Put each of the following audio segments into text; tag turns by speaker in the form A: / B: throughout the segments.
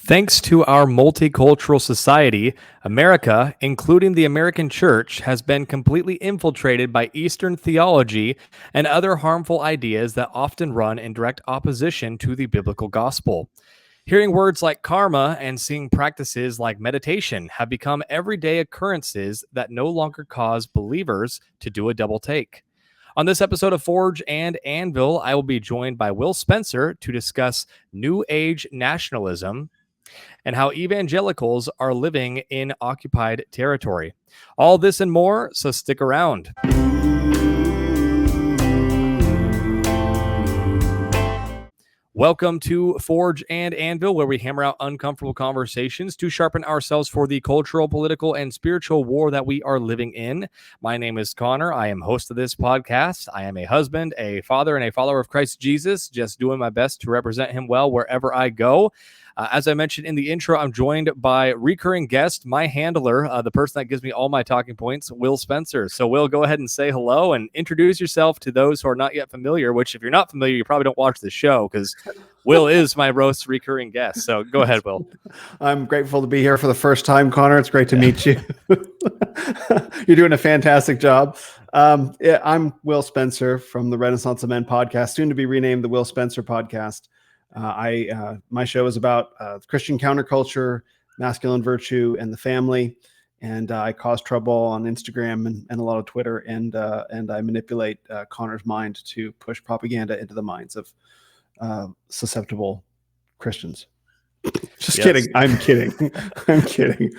A: Thanks to our multicultural society, America, including the American church, has been completely infiltrated by Eastern theology and other harmful ideas that often run in direct opposition to the biblical gospel. Hearing words like karma and seeing practices like meditation have become everyday occurrences that no longer cause believers to do a double take. On this episode of Forge and Anvil, I will be joined by Will Spencer to discuss New Age nationalism and how evangelicals are living in occupied territory. All this and more, so stick around. Welcome to Forge and Anvil, where we hammer out uncomfortable conversations to sharpen ourselves for the cultural, political, and spiritual war that we are living in. My name is Connor. I am host of this podcast. I am a husband, a father, and a follower of Christ Jesus, just doing my best to represent him well wherever I go. As I mentioned in the intro, I'm joined by recurring guest, my handler, the person that gives me all my talking points, Will Spencer. So, Will, go ahead and say hello and introduce yourself to those who are not yet familiar, which if you're not familiar, you probably don't watch the show because Will is my most recurring guest. So go ahead, Will.
B: I'm grateful to be here for the first time, Connor. It's great to meet you. You're doing a fantastic job. I'm Will Spencer from the Renaissance of Men podcast, soon to be renamed the Will Spencer podcast. My show is about Christian counterculture, masculine virtue, and the family. And I cause trouble on Instagram and a lot of Twitter. And I manipulate Connor's mind to push propaganda into the minds of susceptible Christians. Just kidding. I'm kidding. I'm kidding.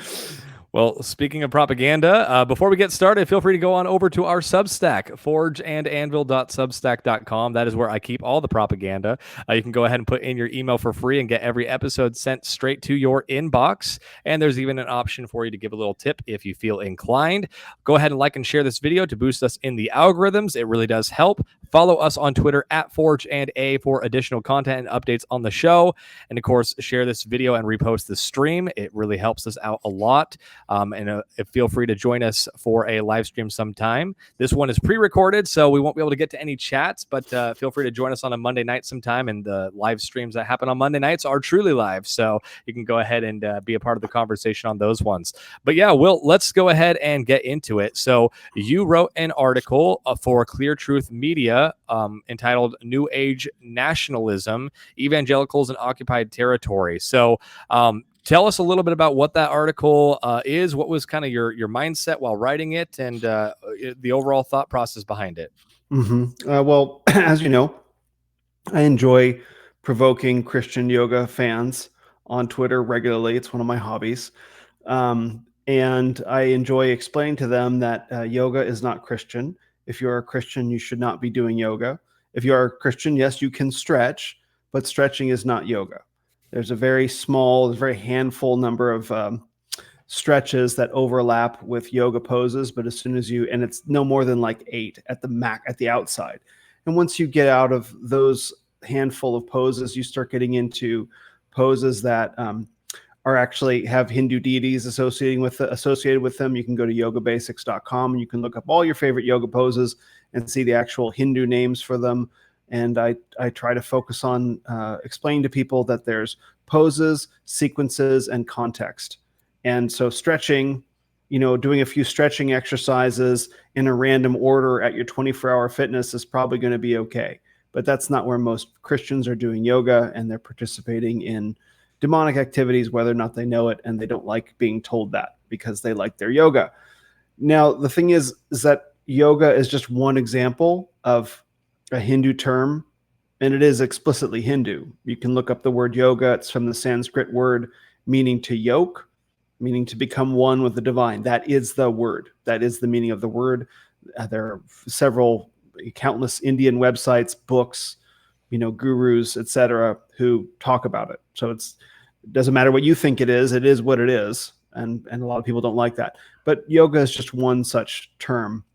A: Well, speaking of propaganda, before we get started, feel free to go on over to our Substack, forgeandanvil.substack.com. That is where I keep all the propaganda. You can go ahead and put in your email for free and get every episode sent straight to your inbox. And there's even an option for you to give a little tip if you feel inclined. Go ahead and like and share this video to boost us in the algorithms. It really does help. Follow us on Twitter at ForgeandA for additional content and updates on the show. And of course, share this video and repost the stream. It really helps us out a lot. And feel free to join us for a live stream sometime. This one is pre-recorded, so we won't be able to get to any chats, but feel free to join us on a Monday night sometime. And the live streams that happen on Monday nights are truly live, so you can go ahead and be a part of the conversation on those ones. But yeah, Will, let's go ahead and get into it. So you wrote an article for Clear Truth Media entitled New Age Nationalism, Evangelicals in Occupied Territory. So tell us a little bit about what that article is. What was kind of your mindset while writing it, and the overall thought process behind it?
B: Well, as you know, I enjoy provoking Christian yoga fans on Twitter regularly. It's one of my hobbies. And I enjoy explaining to them that yoga is not Christian. If you're a Christian, you should not be doing yoga. If you are a Christian, yes, you can stretch, but stretching is not yoga. There's a very handful number of stretches that overlap with yoga poses, but as soon as and it's no more than like 8 at the outside. And once you get out of those handful of poses, you start getting into poses that are actually have Hindu deities associated with them. You can go to yogabasics.com and you can look up all your favorite yoga poses and see the actual Hindu names for them. And I try to focus on explaining to people that there's poses, sequences, and context. And so stretching, doing a few stretching exercises in a random order at your 24-hour fitness is probably going to be okay. But that's not where most Christians are doing yoga, and they're participating in demonic activities, whether or not they know it, and they don't like being told that because they like their yoga. Now, the thing is that yoga is just one example of a Hindu term, and it is explicitly Hindu. You can look up the word yoga. It's from the Sanskrit word meaning to yoke, meaning to become one with the divine. That is the word. That is the meaning of the word. There are countless Indian websites, books, gurus, etc., who talk about it. So it doesn't matter what you think it is what it is. And a lot of people don't like that. But yoga is just one such term.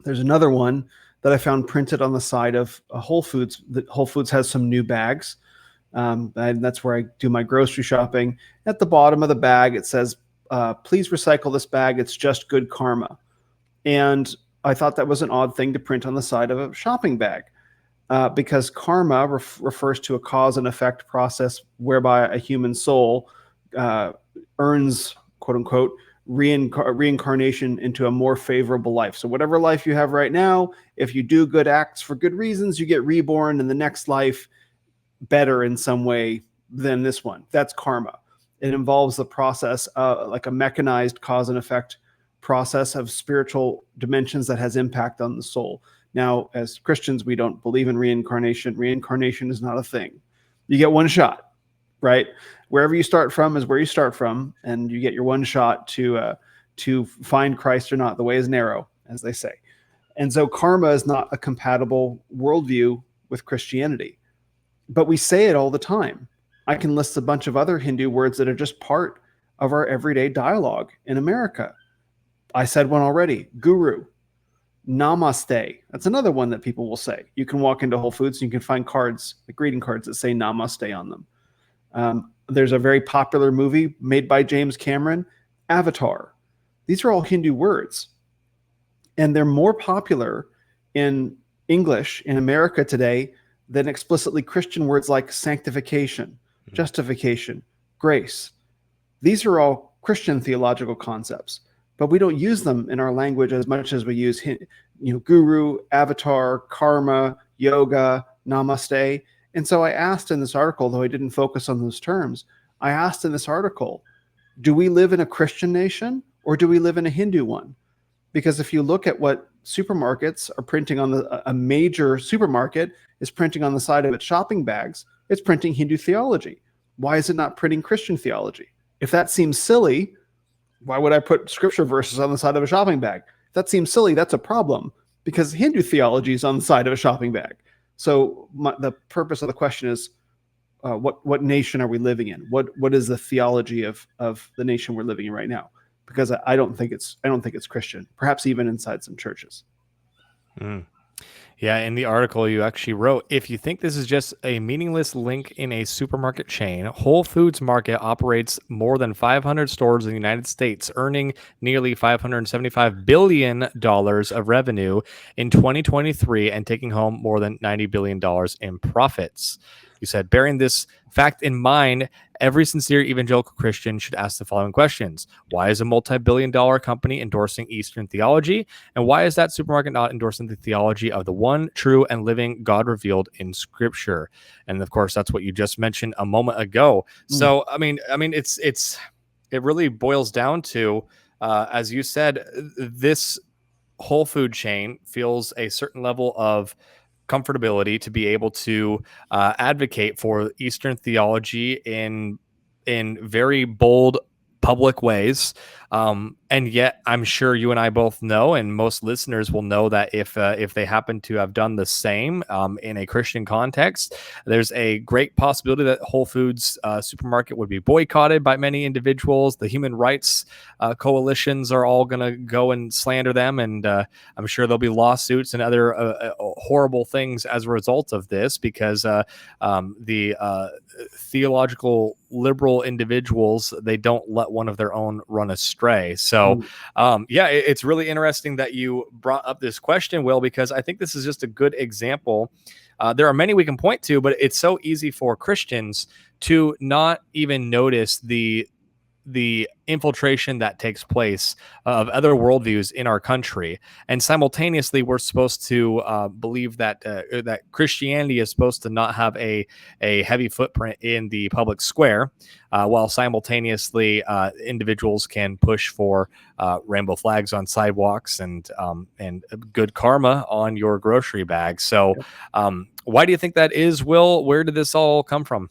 B: There's another one that I found printed on the side of Whole Foods. Whole Foods has some new bags. And that's where I do my grocery shopping. At the bottom of the bag, it says, please recycle this bag. It's just good karma. And I thought that was an odd thing to print on the side of a shopping bag. because karma refers to a cause and effect process whereby a human soul earns, quote unquote, reincarnation into a more favorable life. So whatever life you have right now, if you do good acts for good reasons, you get reborn in the next life better in some way than this one. That's karma. It involves the process, like a mechanized cause and effect process of spiritual dimensions that has impact on the soul. Now, as Christians, we don't believe in reincarnation. Reincarnation is not a thing. You get one shot, right? Wherever you start from is where you start from, and you get your one shot to find Christ or not. The way is narrow, as they say. And so karma is not a compatible worldview with Christianity. But we say it all the time. I can list a bunch of other Hindu words that are just part of our everyday dialogue in America. I said one already, guru, namaste. That's another one that people will say. You can walk into Whole Foods and you can find cards, like greeting cards that say namaste on them. There's a very popular movie made by James Cameron, Avatar. These are all Hindu words. And they're more popular in English in America today than explicitly Christian words like sanctification, justification, grace. These are all Christian theological concepts, but we don't use them in our language as much as we use, guru, avatar, karma, yoga, namaste. And so I asked in this article, though I didn't focus on those terms, I asked in this article, do we live in a Christian nation or do we live in a Hindu one? Because if you look at what supermarkets are printing on a major supermarket is printing on the side of its shopping bags, it's printing Hindu theology. Why is it not printing Christian theology? If that seems silly, why would I put scripture verses on the side of a shopping bag? If that seems silly, that's a problem because Hindu theology is on the side of a shopping bag. So the purpose of the question is, what nation are we living in? What is the theology of the nation we're living in right now? Because I don't think it's Christian, perhaps even inside some churches.
A: Mm. Yeah, in the article you actually wrote, if you think this is just a meaningless link in a supermarket chain, Whole Foods Market operates more than 500 stores in the United States, earning nearly $575 billion of revenue in 2023 and taking home more than $90 billion in profits. You said, bearing this fact in mind, every sincere evangelical Christian should ask the following questions. Why is a multi-billion-dollar company endorsing Eastern theology? And why is that supermarket not endorsing the theology of the one true and living God revealed in Scripture? And of course, that's what you just mentioned a moment ago. So, I mean, it really boils down to, as you said, this Whole Food chain feels a certain level of comfortability to be able to advocate for Eastern theology in very bold public ways, and yet I'm sure you and I both know, and most listeners will know, that if they happen to have done the same in a Christian context, there's a great possibility that Whole Foods supermarket would be boycotted by many individuals. The human rights coalitions are all going to go and slander them, and I'm sure there'll be lawsuits and other horrible things as a result of this, because the theological liberal individuals, they don't let one of their own run astray. So it's really interesting that you brought up this question, Will, because I think this is just a good example. There are many we can point to, but it's so easy for Christians to not even notice the infiltration that takes place of other worldviews in our country, and simultaneously we're supposed to believe that that Christianity is supposed to not have a heavy footprint in the public square, while simultaneously individuals can push for rainbow flags on sidewalks and good karma on your grocery bag. So why do you think that is, Will? Where did this all come from?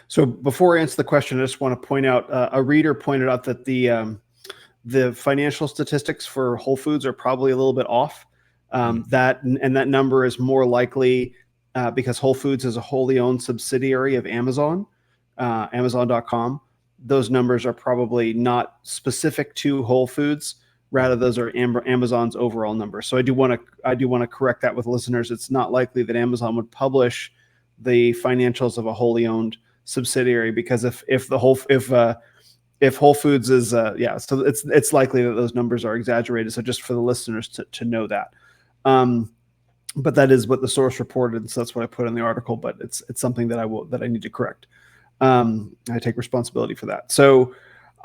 B: So before I answer the question, I just want to point out, a reader pointed out that the financial statistics for Whole Foods are probably a little bit off. That number is more likely because Whole Foods is a wholly owned subsidiary of Amazon, Amazon.com. Those numbers are probably not specific to Whole Foods. Rather, those are Amazon's overall numbers. So I do want to correct that with listeners. It's not likely that Amazon would publish the financials of a wholly owned subsidiary, because if Whole Foods is so it's likely that those numbers are exaggerated. So just for the listeners to know that. but that is what the source reported, so that's what I put in the article. But it's something that I need to correct. I take responsibility for that. So,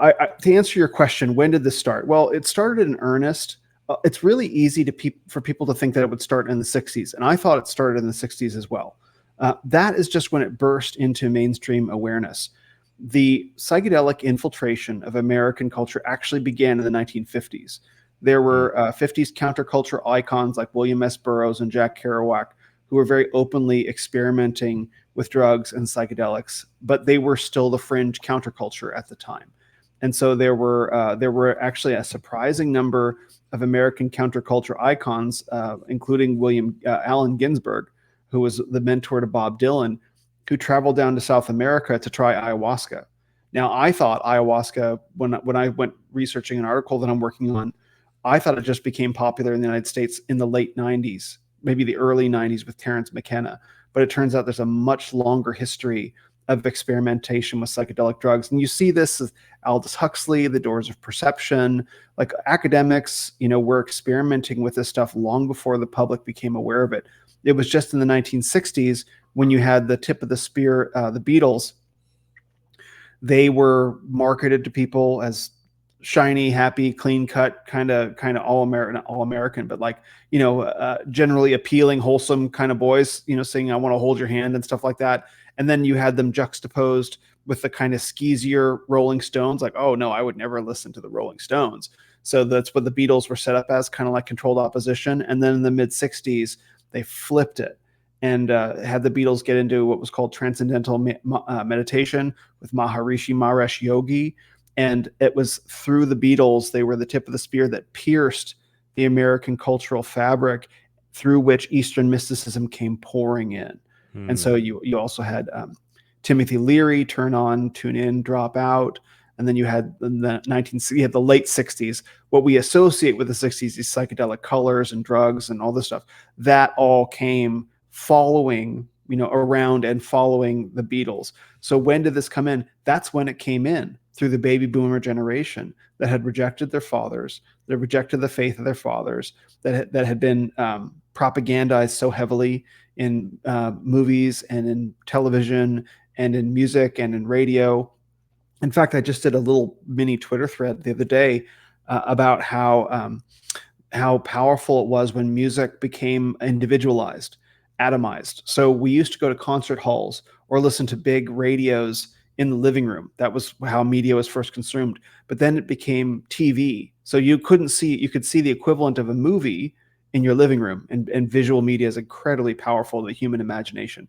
B: to answer your question, when did this start? Well, it started in earnest. It's really easy for people to think that it would start in the 60s, and I thought it started in the 60s as well. That is just when it burst into mainstream awareness. The psychedelic infiltration of American culture actually began in the 1950s. There
A: Mm.
B: were 50s counterculture icons like William S. Burroughs and Jack Kerouac who were very openly experimenting with drugs and psychedelics, but they were still the fringe counterculture at the time. And so there were actually a surprising number of American counterculture icons, including William Allen Ginsberg, who was the mentor to Bob Dylan, who traveled down to South America to try ayahuasca. Now, I thought ayahuasca, when I went researching an article that I'm working on, I thought it just became popular in the United States in the late 90s, maybe the early 90s with Terence McKenna. But it turns out there's a much longer history of experimentation with psychedelic drugs. And you see this with Aldous Huxley, The Doors of Perception. Like academics, were experimenting with this stuff long before the public became aware of it. It was just in the 1960s when you had the tip of the spear, the Beatles. They were marketed to people as shiny, happy, clean cut, kind of all American, not all American, but like generally appealing, wholesome kind of boys. Saying "I want to hold your hand" and stuff like that. And then you had them juxtaposed with the kind of skeezier Rolling Stones. Like, oh no, I would never listen to the Rolling Stones. So that's what the Beatles were set up as, kind of like controlled opposition. And then in the mid '60s, they flipped it and had the Beatles get into what was called transcendental meditation with Maharishi Mahesh Yogi. And it was through the Beatles, they were the tip of the spear that pierced the American cultural fabric through which Eastern mysticism came pouring in. And
A: Mm.
B: so you also had Timothy Leary, Turn On, Tune In, Drop Out. And then you had you had the late 60s, what we associate with the 60s, these psychedelic colors and drugs and all this stuff. That all came following, around and following the Beatles. So when did this come in? That's when it came in through the baby boomer generation that had rejected their fathers, that rejected the faith of their fathers, that had been propagandized so heavily in movies and in television and in music and in radio. In fact, I just did a little mini Twitter thread the other day about how powerful it was when music became individualized, atomized. So we used to go to concert halls or listen to big radios in the living room. That was how media was first consumed. But then it became TV. So you could see the equivalent of a movie in your living room. And visual media is incredibly powerful to the human imagination.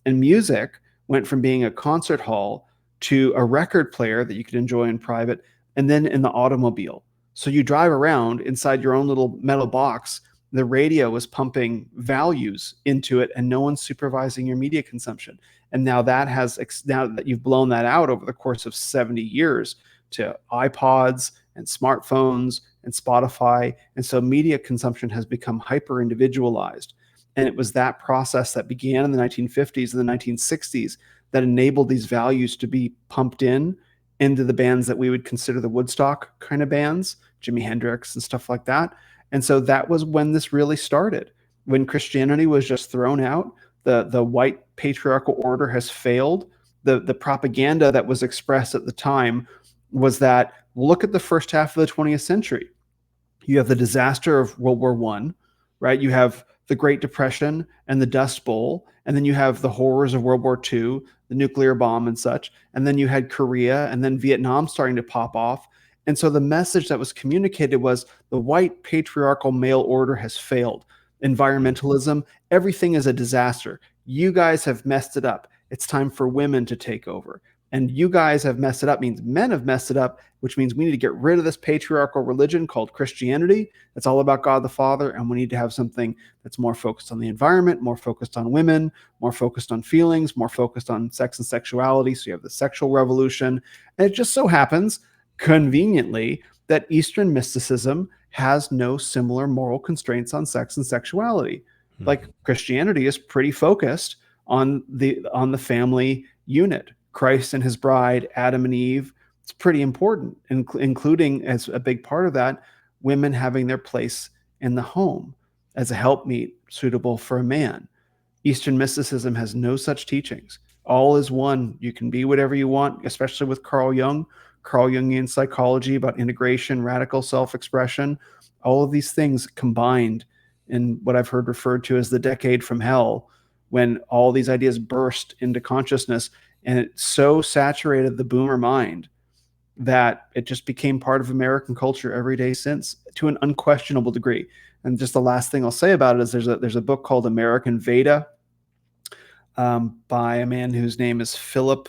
B: And music went from being a concert hall to a record player that you could enjoy in private, and then in the automobile. So you drive around inside your own little metal box. The radio is pumping values into it, and no one's supervising your media consumption. And now now that you've blown that out over the course of 70 years to iPods and smartphones and Spotify. And so media consumption has become hyper individualized. And it was that process that began in the 1950s and the 1960s that enabled these values to be pumped into the bands that we would consider the Woodstock kind of bands, Jimi Hendrix and stuff like that. And so that was when this really started. When Christianity was just thrown out, the white patriarchal order has failed. The propaganda that was expressed at the time was that, look at the first half of the 20th century. You have the disaster of World War One, right? You have the Great Depression and the Dust Bowl, and then you have the horrors of World War Two, the nuclear bomb and such, and then you had Korea, and then Vietnam starting to pop off. And so the message that was communicated was the white patriarchal male order has failed.
A: Mm.
B: Environmentalism, everything is a disaster. You guys have messed it up. It's time for women to take over. And you guys have messed it up means men have messed it up, which means we need to get rid of this patriarchal religion called Christianity. It's all about God the Father, and we need to have something that's more focused on the environment, more focused on women, more focused on feelings, more focused on sex and sexuality. So you have the sexual revolution. And it just so happens, conveniently, that Eastern mysticism has no similar moral constraints on sex and sexuality. Like
A: Mm.
B: Christianity is pretty focused on the family unit, Christ and his bride, Adam and Eve. It's pretty important, including as a big part of that, women having their place in the home. as a helpmeet suitable for a man. Eastern mysticism has no such teachings. All is one. You can be whatever you want, especially with Carl Jungian psychology about integration, radical self expression, all of these things combined in what I've heard referred to as the decade from hell, when all these ideas burst into consciousness. And it so saturated the boomer mind that it just became part of American culture every day since, to an unquestionable degree. And just the last thing I'll say about it is there's a book called American Veda, by a man whose name is Philip.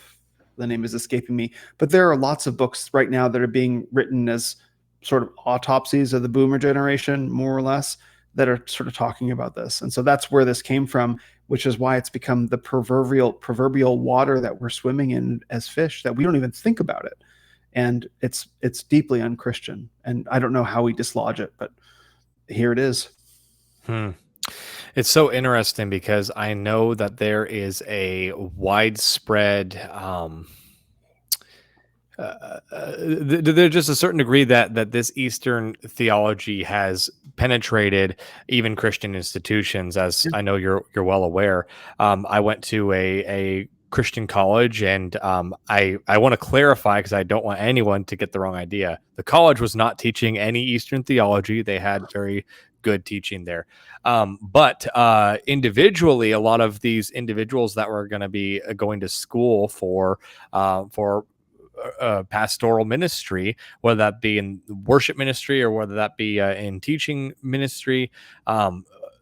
B: The name is escaping me, but there are lots of books right now that are being written as sort of autopsies of the boomer generation, more or less, that are sort of talking about this. And so that's where this came from, which is why it's become the proverbial water that we're swimming in as fish, that we don't even think about it. And it's deeply unchristian. And I don't know how we dislodge it, but here it is.
A: Hmm. It's so interesting because I know that there is a widespread there's just a certain degree that this Eastern theology has penetrated even Christian institutions, as
B: Yeah.
A: I know you're well aware. I went to a Christian college, and I want to clarify because I don't want anyone to get the wrong idea. The college was not teaching any Eastern theology; they had very good teaching there. But individually, a lot of these individuals that were going to be going to school for pastoral ministry, whether that be in worship ministry or whether that be in teaching ministry.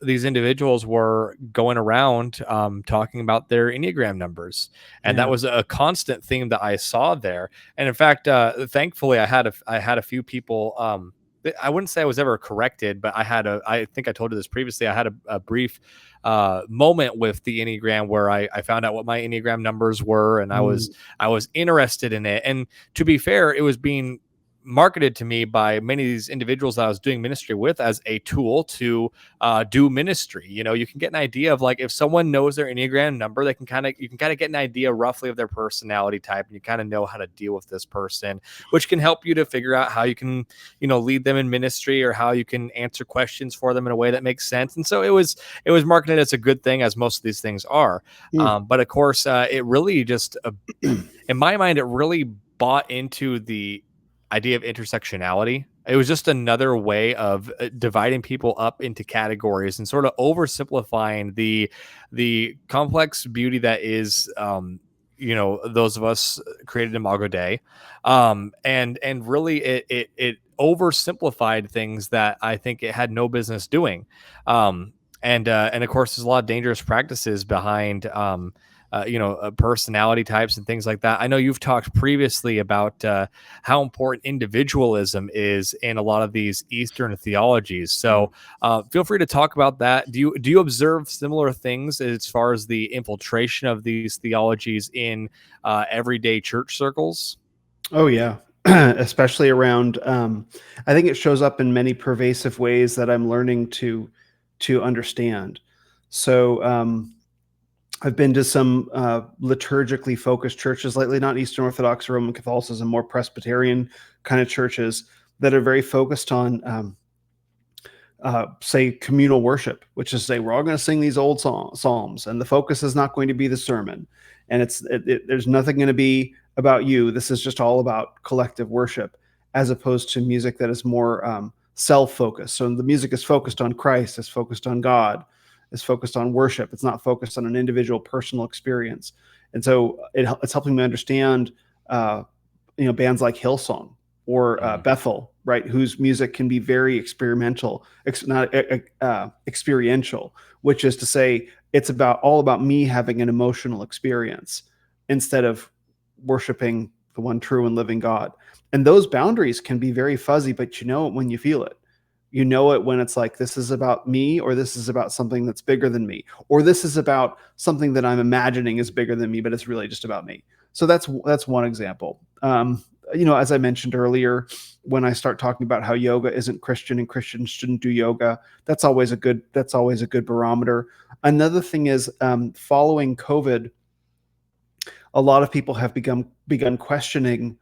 A: These individuals were going around talking about their Enneagram numbers, and that
B: Yeah.
A: was a constant theme that I saw there. And in fact, thankfully, I had a few people. I wouldn't say I was ever corrected, but I think I told you this previously. I had a brief moment with the Enneagram where I found out what my Enneagram numbers were, and
B: Mm,
A: I was interested in it. And to be fair, it was being marketed to me by many of these individuals that I was doing ministry with as a tool to do ministry. You know, you can get an idea of like if someone knows their Enneagram number, you can kind of get an idea roughly of their personality type, and you kind of know how to deal with this person, which can help you to figure out how you can, you know, lead them in ministry or how you can answer questions for them in a way that makes sense. And so it was marketed as a good thing, as most of these things are.
B: mm,
A: But of course, it really just in my mind, it really bought into the idea of intersectionality. It was just another way of dividing people up into categories and sort of oversimplifying the complex beauty that is, you know, those of us created Imago Dei, and really it oversimplified things that I think it had no business doing, and of course, there's a lot of dangerous practices behind. You know, personality types and things like that. I know you've talked previously about how important individualism is in a lot of these Eastern theologies.
B: yeah.
A: So feel free to talk about that. Do you observe similar things as far as the infiltration of these theologies in everyday church circles?
B: Oh yeah, especially around. I think it shows up in many pervasive ways that I'm learning to understand. So I've been to some liturgically focused churches lately, not Eastern Orthodox or Roman Catholicism, more Presbyterian kind of churches that are very focused on say communal worship, which is say we're all going to sing these old psalms, and the focus is not going to be the sermon, and there's nothing going to be about you. This is just all about collective worship, as opposed to music that is more self-focused. So the music is focused on Christ, is focused on God, is focused on worship. It's not focused on an individual personal experience, and so it's helping me understand. Bands like Hillsong or
A: Mm,
B: Bethel, right, whose music can be very experimental, not experiential, which is to say, it's all about me having an emotional experience instead of worshiping the one true and living God. And those boundaries can be very fuzzy, but you know it when you feel it. You know it when it's like, this is about me, or this is about something that's bigger than me, or this is about something that I'm imagining is bigger than me, but it's really just about me. So that's one example. As I mentioned earlier, when I start talking about how yoga isn't Christian and Christians shouldn't do yoga, that's always a good barometer. Another thing is, following COVID, a lot of people have begun questioning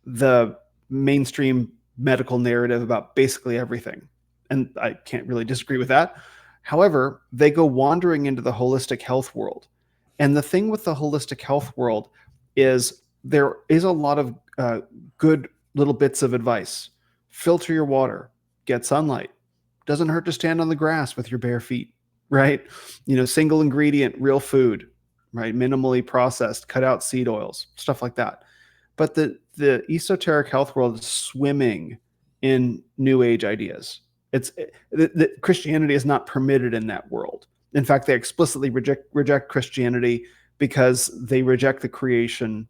B: the mainstream medical narrative about basically everything, and I can't really disagree with that. However, they go wandering into the holistic health world. And the thing with the holistic health world is there is a lot of good little bits of advice. Filter your water, get sunlight. Doesn't hurt to stand on the grass with your bare feet, right? Single ingredient, real food, right? Minimally processed, cut out seed oils, stuff like that. But the esoteric health world is swimming in new age ideas. Christianity is not permitted in that world. In fact, they explicitly reject Christianity because they reject the creation.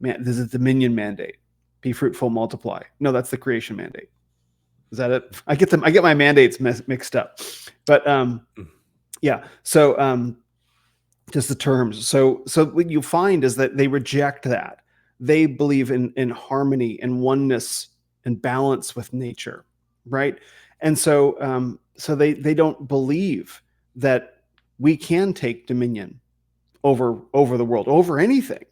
B: This is the dominion mandate: be fruitful, multiply. No, that's the creation mandate. Is that it? I get my mandates mixed up, but yeah. So just the terms. So what you find is that they reject that. They believe in harmony and oneness and balance with nature, right? And so they don't believe that we can take dominion over the world, over anything.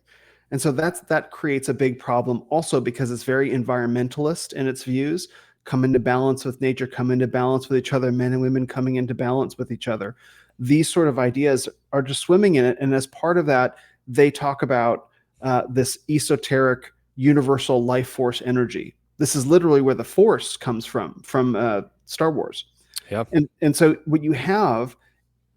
B: And so that creates a big problem also because it's very environmentalist in its views. Come into balance with nature, come into balance with each other, men and women coming into balance with each other. These sort of ideas are just swimming in it. And as part of that, they talk about this esoteric universal life force energy. This is literally where the force comes from Star Wars.
A: Yeah.
B: And so what you have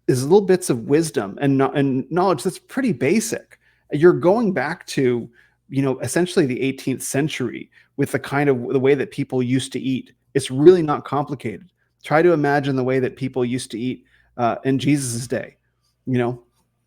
B: is little bits of wisdom and knowledge that's pretty basic. You're going back to, essentially the 18th century with the way that people used to eat. It's really not complicated. Try to imagine the way that people used to eat in Jesus's day,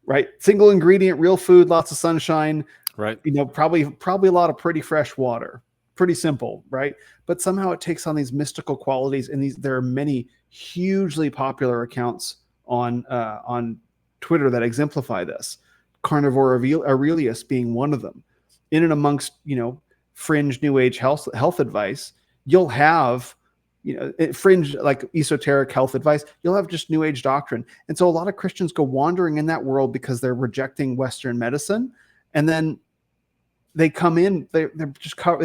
B: right? Single ingredient, real food, lots of sunshine,
A: right?
B: Probably a lot of pretty fresh water. Pretty simple, right? But somehow it takes on these mystical qualities, and there are many hugely popular accounts on Twitter that exemplify this. Carnivore Aurelius being one of them. In and amongst fringe New Age health advice, you'll have fringe like esoteric health advice. You'll have just New Age doctrine, and so a lot of Christians go wandering in that world because they're rejecting Western medicine, and then they come in, they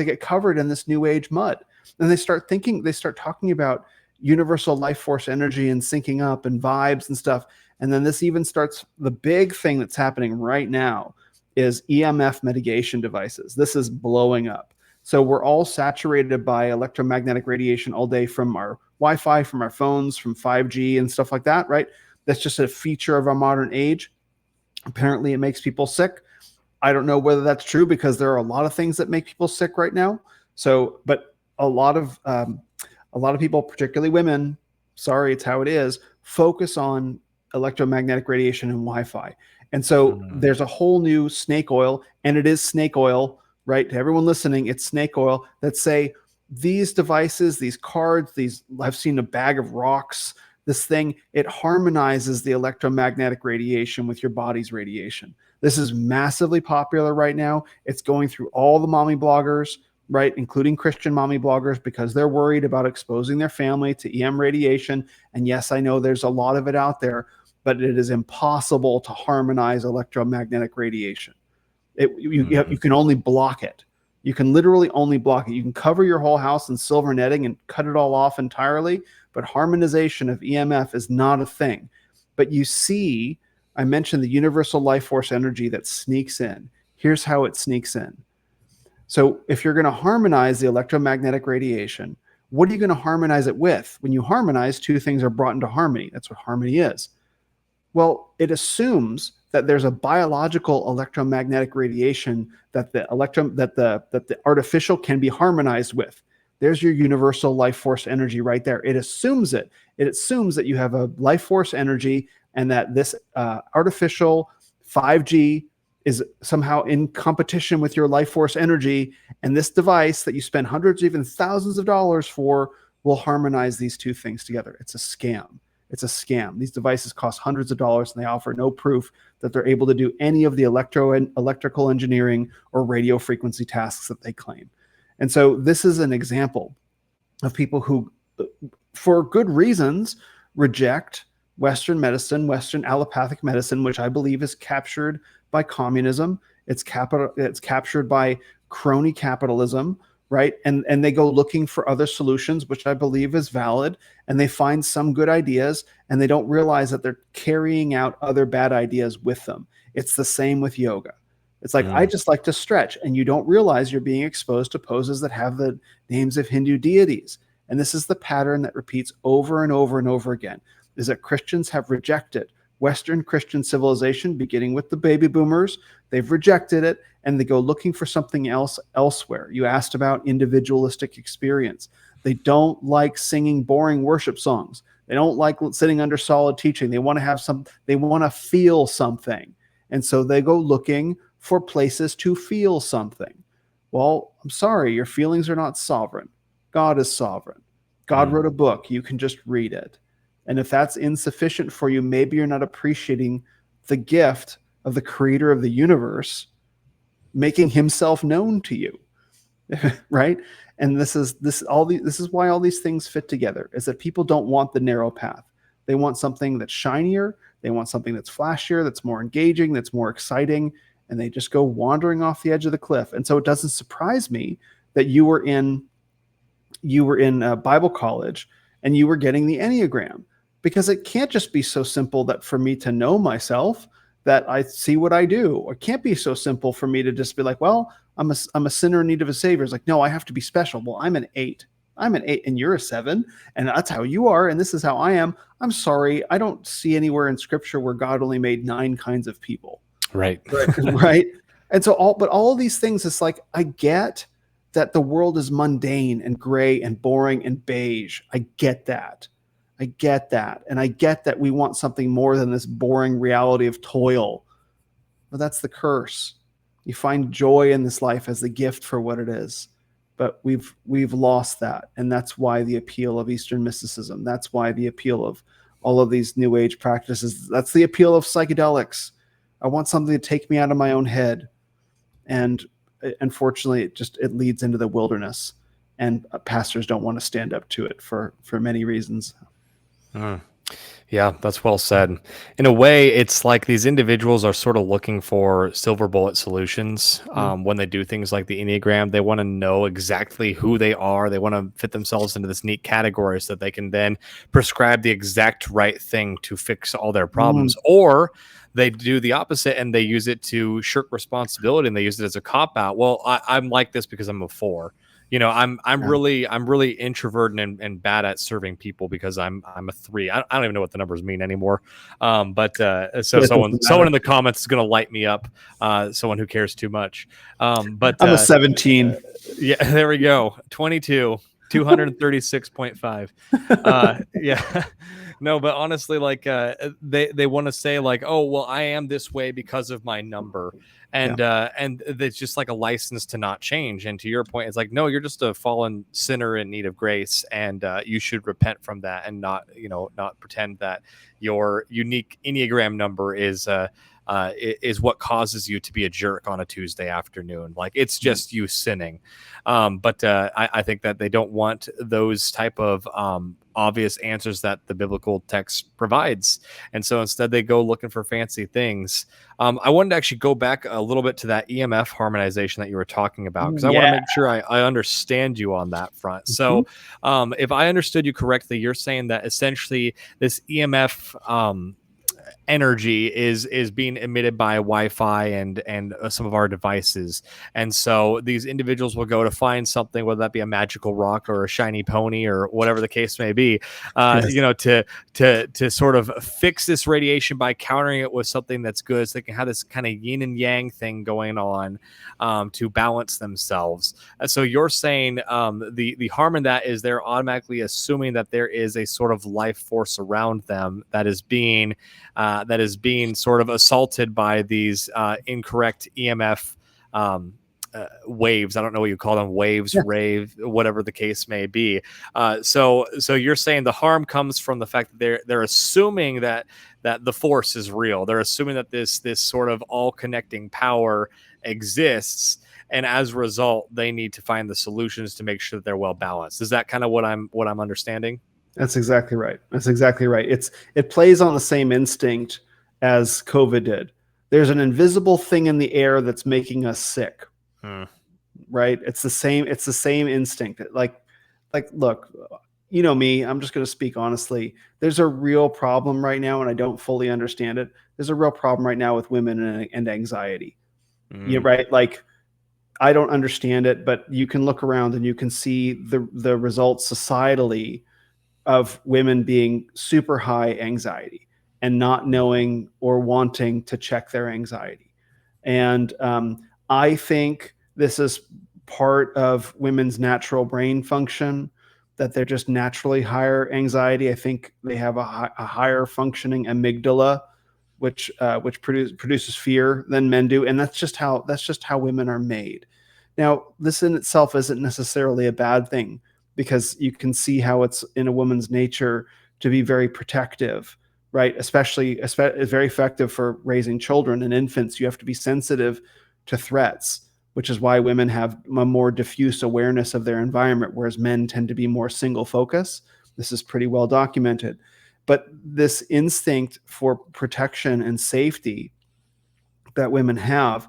B: get covered in this New Age mud, and they start talking about universal life force energy and syncing up and vibes and stuff. And then this even starts, the big thing that's happening right now is EMF mitigation devices. This is blowing up. So we're all saturated by electromagnetic radiation all day from our Wi-Fi, from our phones, from 5G and stuff like that, right? That's just a feature of our modern age. Apparently it makes people sick. I don't know whether that's true because there are a lot of things that make people sick right now. So, but a lot of people, particularly women, sorry, it's how it is, focus on electromagnetic radiation and Wi-Fi. And so there's a whole new snake oil, and it is snake oil, right? To everyone listening, it's snake oil that say these devices, these cards, I've seen a bag of rocks, this thing, it harmonizes the electromagnetic radiation with your body's radiation. This is massively popular right now. It's going through all the mommy bloggers, right, including Christian mommy bloggers, because they're worried about exposing their family to EM radiation. And yes, I know there's a lot of it out there, but it is impossible to harmonize electromagnetic radiation. You can only block it. You can literally only block it. You can cover your whole house in silver netting and cut it all off entirely, but harmonization of EMF is not a thing. But you see, I mentioned the universal life force energy that sneaks in. Here's how it sneaks in. So if you're going to harmonize the electromagnetic radiation, what are you going to harmonize it with? When you harmonize, two things are brought into harmony. That's what harmony is. Well, it assumes that there's a biological electromagnetic radiation that the artificial can be harmonized with. There's your universal life force energy right there. It assumes it. It assumes that you have a life force energy and that this artificial 5G is somehow in competition with your life force energy. And this device that you spend hundreds, even thousands of dollars for will harmonize these two things together. It's a scam. It's a scam. These devices cost hundreds of dollars and they offer no proof that they're able to do any of the electrical engineering or radio frequency tasks that they claim. And so this is an example of people who, for good reasons, reject Western medicine, Western allopathic medicine, which I believe is captured by communism. It's captured by crony capitalism, right? And they go looking for other solutions, which I believe is valid, and they find some good ideas, and they don't realize that they're carrying out other bad ideas with them. It's the same with yoga. It's like, I
A: Mm,
B: just like to stretch, and you don't realize you're being exposed to poses that have the names of Hindu deities. And this is the pattern that repeats over and over and over again, is that Christians have rejected Western Christian civilization, beginning with the baby boomers. They've rejected it, and they go looking for something else elsewhere. You asked about individualistic experience. They don't like singing boring worship songs. They don't like sitting under solid teaching. They want to have some, they want to feel something. And so they go looking for places to feel something. Well, I'm sorry, your feelings are not sovereign. God is sovereign. God
A: mm,
B: wrote a book. You can just read it. And if that's insufficient for you, maybe you're not appreciating the gift of the creator of the universe making himself known to you. Right? And this is why all these things fit together, is that people don't want the narrow path. They want something that's shinier, they want something that's flashier, that's more engaging, that's more exciting, and they just go wandering off the edge of the cliff. And so it doesn't surprise me that you were in Bible college and you were getting the Enneagram, because it can't just be so simple that for me to know myself, that I see what I do. Or it can't be so simple for me to just be like, well, I'm a sinner in need of a savior. It's like, no, I have to be special. Well, I'm an 8. I'm an 8 and you're a 7, and that's how you are, and this is how I am. I'm sorry, I don't see anywhere in scripture where God only made 9 kinds of people.
A: right.
B: Right. Right. And so all of these things, it's like, I get that the world is mundane and gray and boring and beige. I get that. I get that. And I get that we want something more than this boring reality of toil. But that's the curse. You find joy in this life as the gift for what it is. But we've lost that. And that's why the appeal of Eastern mysticism. That's why the appeal of all of these new age practices. That's the appeal of psychedelics. I want something to take me out of my own head. And unfortunately, it leads into the wilderness, and pastors don't want to stand up to it for many reasons.
A: Mm. Yeah, that's well said. In a way, it's like these individuals are sort of looking for silver bullet solutions
B: Mm.
A: when they do things like the Enneagram. They want to know exactly who they are. They want to fit themselves into this neat category so that they can then prescribe the exact right thing to fix all their
B: Mm.
A: problems. Or they do the opposite and they use it to shirk responsibility and they use it as a cop out. Well, I'm like this because I'm a 4. I'm
B: Yeah.
A: really introverted and bad at serving people because I'm a 3. I don't even know what the numbers mean anymore. But so
B: It
A: someone
B: doesn't
A: someone
B: matter.
A: in the comments is gonna light me up. Someone who cares too much. But
B: I'm a 17.
A: yeah, there we go. 22. 236.5. Yeah. No, but honestly, like they want to say like, oh well, I am this way because of my number,
B: Yeah.
A: and it's just like a license to not change. And to your point, it's like, no, you're just a fallen sinner in need of grace, and you should repent from that and not pretend that your unique Enneagram number is what causes you to be a jerk on a Tuesday afternoon. Like it's just you sinning. But I think that they don't want those type of obvious answers that the biblical text provides. And so instead they go looking for fancy things. I wanted to actually go back a little bit to that EMF harmonization that you were talking about, because I want to
B: Yeah.
A: make sure I understand you on that front.
B: Mhm.
A: So if I understood you correctly, you're saying that essentially this EMF energy is being emitted by Wi-Fi and some of our devices, and so these individuals will go to find something, whether that be a magical rock or a shiny pony or whatever the case may be,
B: Yes.
A: to sort of fix this radiation by countering it with something that's good, so they can have this kind of yin and yang thing going on to balance themselves. So you're saying the harm in that is they're automatically assuming that there is a sort of life force around them that is being sort of assaulted by these incorrect EMF waves. I don't know what you call them, waves,
B: Yeah.
A: rave, whatever the case may be. So you're saying the harm comes from the fact that they're assuming that the force is real. They're assuming that this sort of all connecting power exists. And as a result, they need to find the solutions to make sure that they're well balanced. Is that kind of what I'm understanding?
B: That's exactly right. That's exactly right. It plays on the same instinct as COVID did. There's an invisible thing in the air that's making us sick.
A: Hmm.
B: right? It's the same. It's the same instinct. Like, look, you know me. I'm just going to speak honestly. There's a real problem right now, and I don't fully understand it. There's a real problem right now with women and anxiety. You know,
A: Mm,
B: right? Like, I don't understand it, but you can look around and you can see the results societally of women being super high anxiety and not knowing or wanting to check their anxiety. And I think this is part of women's natural brain function, that they're just naturally higher anxiety. I think they have a higher functioning amygdala, which produces fear than men do, and that's just how women are made. Now, this in itself isn't necessarily a bad thing, because you can see how it's in a woman's nature to be very protective, right? Especially, it's very effective for raising children and infants. You have to be sensitive to threats, which is why women have a more diffuse awareness of their environment, whereas men tend to be more single focus. This is pretty well documented. But this instinct for protection and safety that women have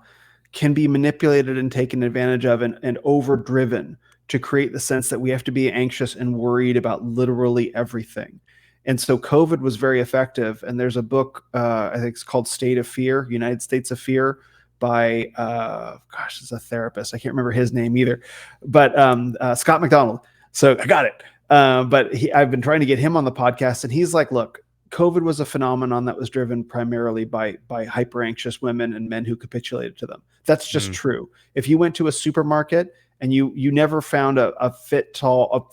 B: can be manipulated and taken advantage of, and overdriven to create the sense that we have to be anxious and worried about literally everything. And so COVID was very effective. And there's a book, I think it's called State of Fear, United States of Fear, by, gosh, it's a therapist. I can't remember his name either, but Scott McDonald. So I got it. But I've been trying to get him on the podcast, and he's like, look, COVID was a phenomenon that was driven primarily by hyper anxious women and men who capitulated to them. That's just
A: mm,
B: true. If you went to a supermarket and you never found a fit tall,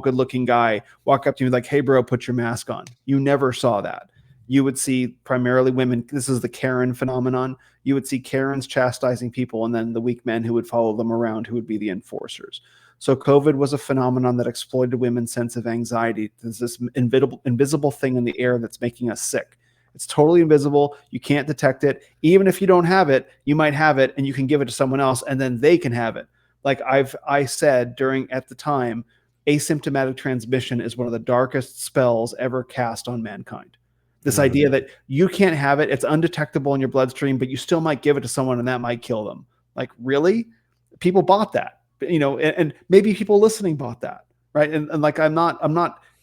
B: good looking guy walk up to you like, "Hey bro, put your mask on." You never saw that. You would see primarily women. This is the Karen phenomenon. You would see Karens chastising people, and then the weak men who would follow them around, who would be the enforcers. So COVID was a phenomenon that exploited women's sense of anxiety. There's this invisible thing in the air that's making us sick. It's totally invisible. You can't detect it. Even if you don't have it, you might have it and you can give it to someone else and then they can have it. Like I said at the time, asymptomatic transmission is one of the darkest spells ever cast on mankind. This
A: mm,
B: idea that you can't have it, it's undetectable in your bloodstream, but you still might give it to someone and that might kill them. Like, really? People bought that, and maybe people listening bought that, right? And like, I'm not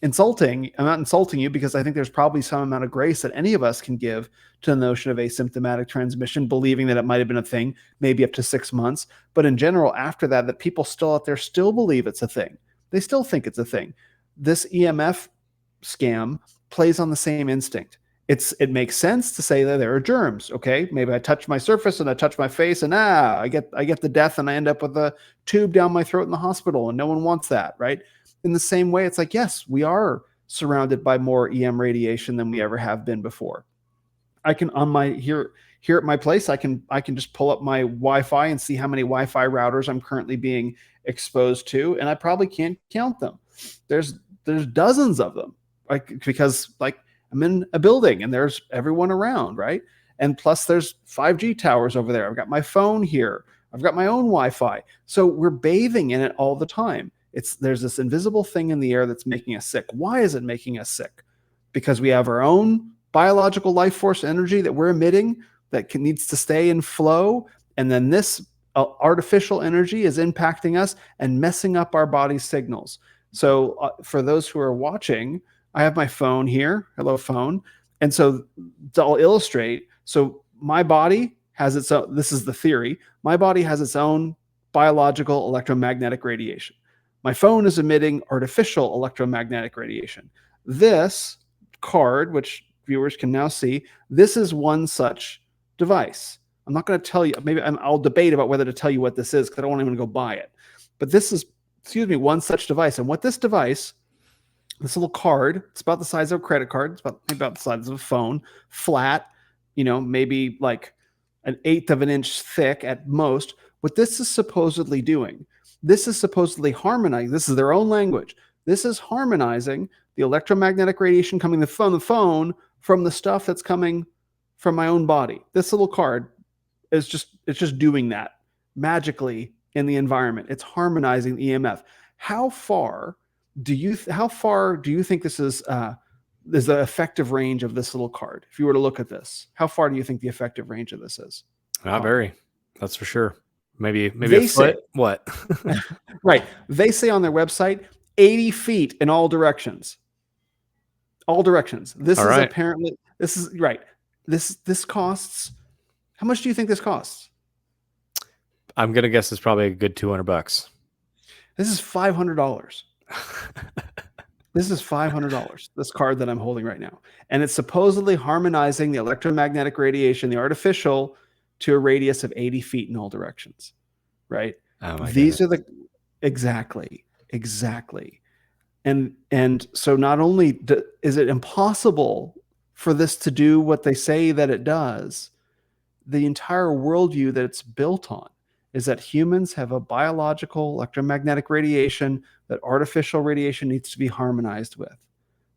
B: insulting you, because I think there's probably some amount of grace that any of us can give to the notion of asymptomatic transmission, believing that it might have been a thing, maybe up to 6 months. But in general, after that people still out there still believe it's a thing. They still think it's a thing. This EMF scam plays on the same instinct. It makes sense to say that there are germs. Okay, maybe I touch my surface and I touch my face, and I get the death, and I end up with a tube down my throat in the hospital, and no one wants that, right? In the same way, it's like, yes, we are surrounded by more EM radiation than we ever have been before. I can, on my here at my place, I can just pull up my Wi-Fi and see how many Wi-Fi routers I'm currently being exposed to, and I probably can't count them. There's dozens of them, like, because like, I'm in a building and there's everyone around, right? And plus there's 5G towers over there. I've got my phone here. I've got my own Wi-Fi. So we're bathing in it all the time. There's this invisible thing in the air that's making us sick. Why is it making us sick? Because we have our own biological life force energy that we're emitting that needs to stay in flow, and then this artificial energy is impacting us and messing up our body's signals. So for those who are watching, I have my phone here. Hello, phone. And so I'll illustrate. So my body has its own, this is the theory, my body has its own biological electromagnetic radiation. My phone is emitting artificial electromagnetic radiation. This card, which viewers can now see, this is one such device. I'm not going to tell you, maybe I'll debate about whether to tell you what this is, because I don't want anyone to go buy it. But this is, one such device. And what this device, this little card, it's about the size of a credit card. It's about the size of a phone, flat, maybe like an eighth of an inch thick at most. What this is supposedly doing, this is supposedly harmonizing. This is their own language. This is harmonizing the electromagnetic radiation coming from the phone from the stuff that's coming from my own body. This little card it's just doing that magically in the environment. It's harmonizing the EMF. How far do you think this is the effective range of this little card? If you were to look at this, how far do you think the effective range of this is?
A: not very. That's for sure. Maybe a
B: They say,
A: foot. What?
B: right, they say on their website 80 feet in all directions. All directions.
A: All right.
B: This is right. This costs, how much do you think this costs?
A: I'm gonna guess it's probably a good $200.
B: This is $500. This is $500, this card that I'm holding right now. And it's supposedly harmonizing the electromagnetic radiation, the artificial, to a radius of 80 feet in all directions, right?
A: Oh my
B: These
A: goodness.
B: are the, exactly. And so not only is it impossible for this to do what they say that it does, the entire worldview that it's built on is that humans have a biological electromagnetic radiation that artificial radiation needs to be harmonized with.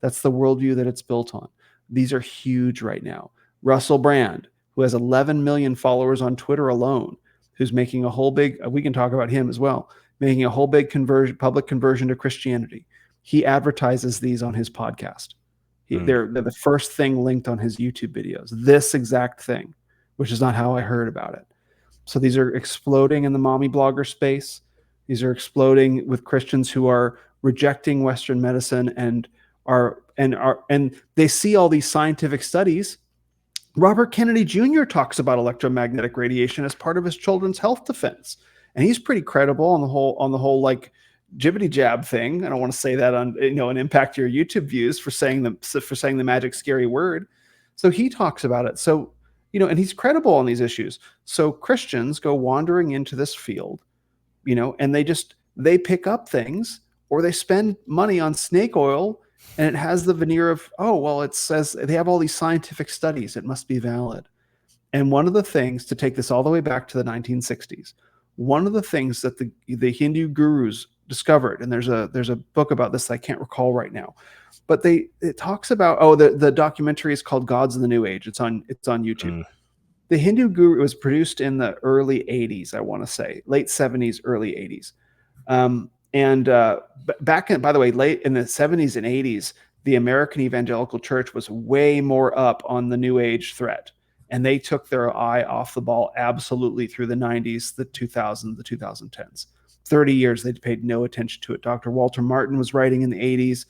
B: That's the worldview that it's built on. These are huge right now. Russell Brand, who has 11 million followers on Twitter alone, who's making a whole big, we can talk about him as well, making a whole big public conversion to Christianity. He advertises these on his podcast. They're the first thing linked on his YouTube videos, this exact thing, which is not how I heard about it. So these are exploding in the mommy blogger space. These are exploding with Christians who are rejecting Western medicine and they see all these scientific studies. Robert Kennedy Jr. talks about electromagnetic radiation as part of his children's health defense, and he's pretty credible on the whole like jibbity jab thing. I don't want to say that on and impact your YouTube views for saying the magic scary word. So he talks about it. So and he's credible on these issues. So Christians go wandering into this field, and they pick up things or they spend money on snake oil, and it has the veneer of, oh, well, it says they have all these scientific studies, it must be valid. And one of the things, to take this all the way back to the 1960s, one of the things that the Hindu gurus discovered, and there's a book about this I can't recall right now, but it talks about, the documentary is called Gods of the New Age. It's on YouTube. The Hindu guru, was produced in the early 80s, I want to say, late 70s, early 80s. By the way, late in the 70s and 80s, the American Evangelical Church was way more up on the New Age threat. And they took their eye off the ball absolutely through the 90s, the 2000s, the 2010s. 30 years, they paid no attention to it. Dr. Walter Martin was writing in the 80s.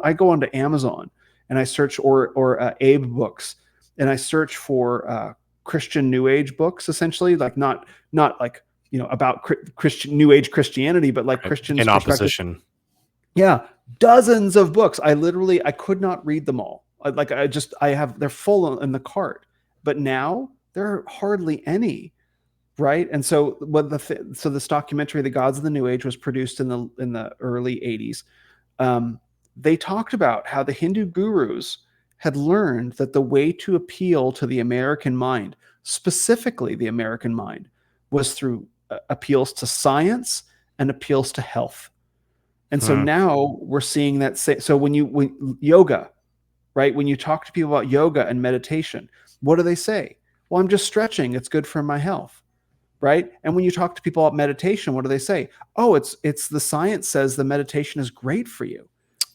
B: I go onto Amazon and I search, or Abe Books, and I search for Christian New Age books, essentially, like not like about Christian New Age Christianity, but like Christians'
A: in opposition.
B: Yeah, dozens of books. I could not read them all. They're full in the cart, but now there are hardly any. Right. And so this documentary, The Gods of the New Age, was produced in the early 80s. They talked about how the Hindu gurus had learned that the way to appeal to the American mind, specifically the American mind, was through appeals to science and appeals to health. And so now we're seeing that. So when yoga, right? When you talk to people about yoga and meditation, what do they say? Well, I'm just stretching. It's good for my health. Right. And when you talk to people about meditation, what do they say? Oh, it's the science says the meditation is great for you.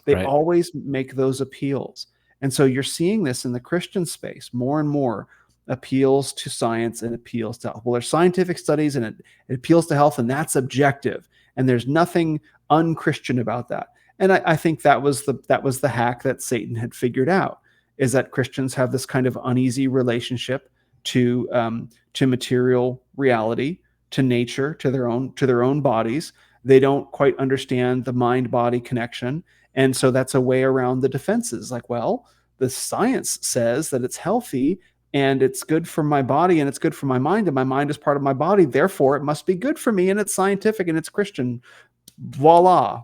B: They always make those appeals. And so you're seeing this in the Christian space, more and more appeals to science and appeals to health. Well, there's scientific studies and it appeals to health, and that's objective. And there's nothing unchristian about that. And I think that was the hack that Satan had figured out, is that Christians have this kind of uneasy relationship to material reality, to nature, to their own bodies. They don't quite understand the mind-body connection. And so that's a way around the defenses. Like, well, the science says that it's healthy and it's good for my body and it's good for my mind, and my mind is part of my body. Therefore, it must be good for me, and it's scientific and it's Christian. Voila,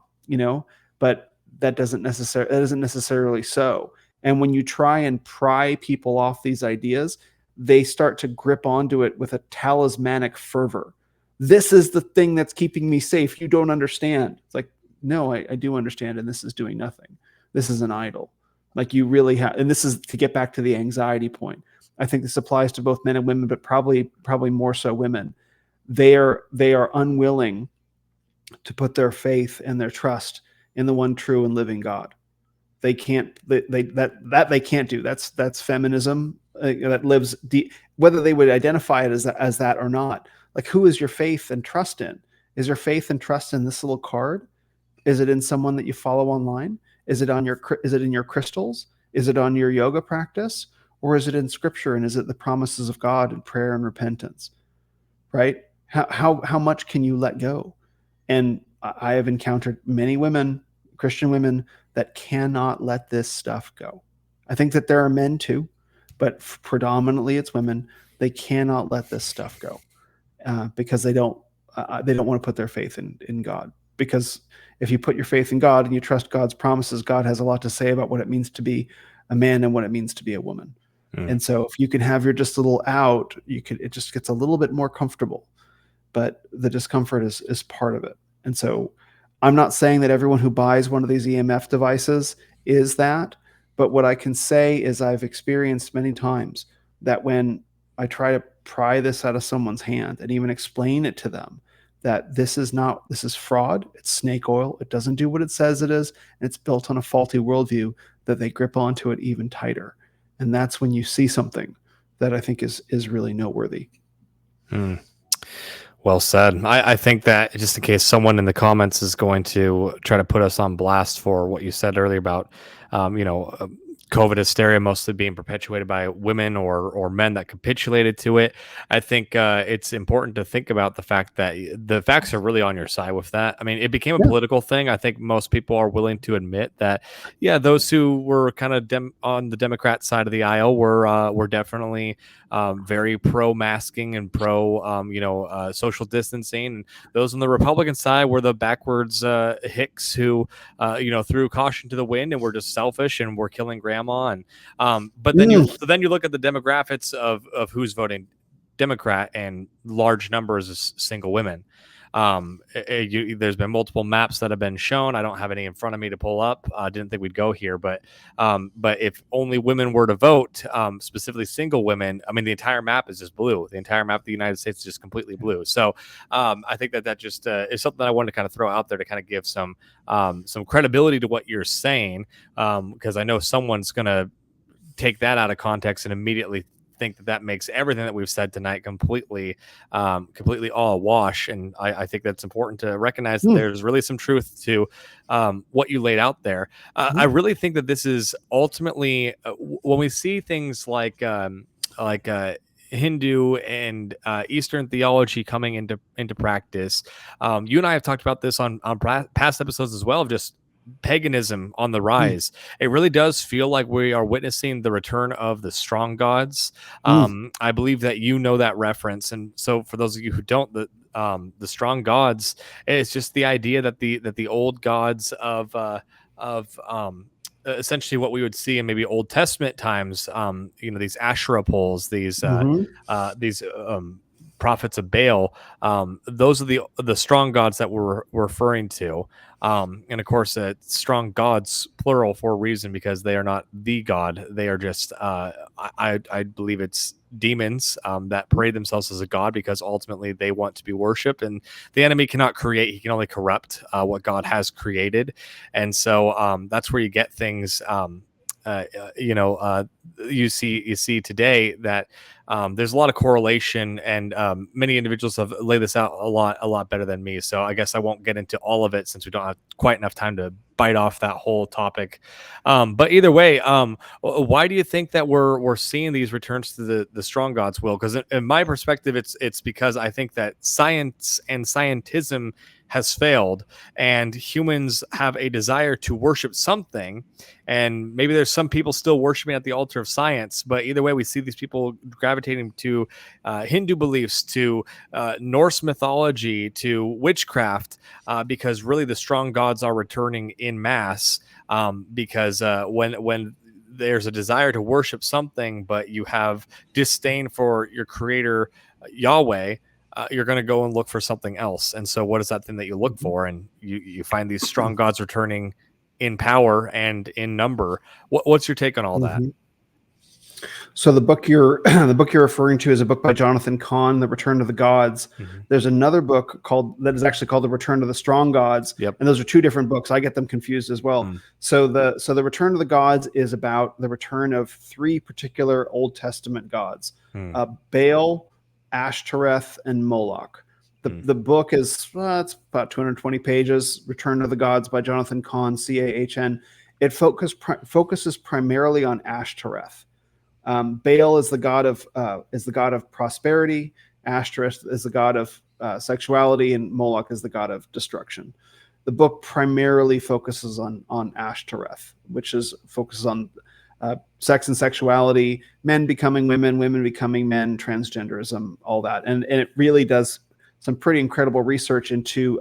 B: but that isn't necessarily so. And when you try and pry people off these ideas, they start to grip onto it with a talismanic fervor. This is the thing that's keeping me safe. You don't understand. It's like, no, I do understand, and this is doing nothing. This is an idol. Like, you really have, and this is to get back to the anxiety point. I think this applies to both men and women, but probably more so women. They are unwilling to put their faith and their trust in the one true and living God. They can't. They can't do. That's feminism that lives deep. Whether they would identify it as that or not, Like, who is your faith and trust in? Is your faith and trust in this little card? Is it in someone that you follow online? Is it in your crystals? Is it on your yoga practice? Or is it in scripture, and is it the promises of God and prayer and repentance? Right? How much can you let go? And I have encountered many women, Christian women, that cannot let this stuff go. I think that there are men too, but predominantly it's women. They cannot let this stuff go because they don't want to put their faith in God. Because if you put your faith in God and you trust God's promises, God has a lot to say about what it means to be a man and what it means to be a woman.
A: Mm.
B: And so if you can have your just little out, it just gets a little bit more comfortable. But the discomfort is part of it. And so I'm not saying that everyone who buys one of these EMF devices is that, but what I can say is I've experienced many times that when I try to pry this out of someone's hand and even explain it to them that this is fraud, it's snake oil, it doesn't do what it says it is, and it's built on a faulty worldview, that they grip onto it even tighter. And that's when you see something that I think is really noteworthy.
A: Mm. Well said. I think that just in case someone in the comments is going to try to put us on blast for what you said earlier about, um, you know, uh, COVID hysteria mostly being perpetuated by women or men that capitulated to it. I think it's important to think about the fact that the facts are really on your side with that. I mean, it became a
B: Yeah.
A: political thing. I think most people are willing to admit that. Yeah, those who were kind of on the Democrat side of the aisle were definitely very pro masking and pro, social distancing. And those on the Republican side were the backwards hicks who, threw caution to the wind and were just selfish and were killing grandma. And but then
B: Mm.
A: you look at the demographics of who's voting Democrat, and large numbers of single women. There's been multiple maps that have been shown. I don't have any in front of me to pull up. I didn't think we'd go here, but if only women were to vote, specifically single women, I mean, the entire map is just blue. The entire map of the United States is just completely blue. So I think that just is something that I wanted to kind of throw out there to kind of give some credibility to what you're saying, because I know someone's going to take that out of context and immediately think that makes everything that we've said tonight completely all awash. And I think that's important to recognize that
B: Mm.
A: there's really some truth to what you laid out there. I
B: Mm.
A: really think that this is ultimately when we see things like Hindu and Eastern theology coming into practice. You and I have talked about this on past episodes as well, of just paganism on the
B: Mm.
A: rise. It really does feel like we are witnessing the return of the strong gods.
B: Mm.
A: I believe that you know that reference, and so for those of you who don't, the strong gods, it's just the idea that the old gods of essentially what we would see in maybe Old Testament times, these Asherah poles,
B: Mhm.
A: these prophets of Baal, those are the strong gods that we're referring to. And of course, strong gods plural for a reason, because they are not the god. They are just I believe it's demons that parade themselves as a god, because ultimately they want to be worshipped, and the enemy cannot create; he can only corrupt what God has created. And so that's where you get things. Uh, uh, you know, uh, you see today that there's a lot of correlation, and many individuals have laid this out a lot better than me. So I guess I won't get into all of it, since we don't have quite enough time to bite off that whole topic. But either way, why do you think that we're seeing these returns to the strong gods, Will? Because in my perspective, it's because I think that science and scientism has failed, and humans have a desire to worship something. And maybe there's some people still worshiping at the altar of science, but either way, we see these people gravitating to Hindu beliefs, to Norse mythology, to witchcraft, because really the strong gods are returning in mass. Because when there's a desire to worship something, but you have disdain for your creator, Yahweh, you're going to go and look for something else. And so what is that thing that you look
B: Mhm.
A: for? And you find these strong gods returning in power and in number. What's your take on all that?
B: Mhm. So the book you're the book you're referring to is a book by Jonathan Cahn, The Return of the Gods.
A: Mm-hmm.
B: There's another book that is actually called The Return of the Strong Gods,
A: Yep.
B: and those are two different books. I get them confused as well.
A: Mm.
B: So the Return of the Gods is about the return of three particular Old Testament gods:
A: Mm.
B: Baal, Ashtoreth and Moloch. The,
A: Hmm.
B: the book is it's about 220 pages. Return of the Gods by Jonathan Cahn, Cahn. It focuses primarily on Ashtoreth. Baal is the god of prosperity. Ashtoreth is the god of sexuality, and Moloch is the god of destruction. The book primarily focuses on Ashtoreth, which focuses on sex and sexuality, men becoming women, women becoming men, transgenderism, all that, and it really does some pretty incredible research into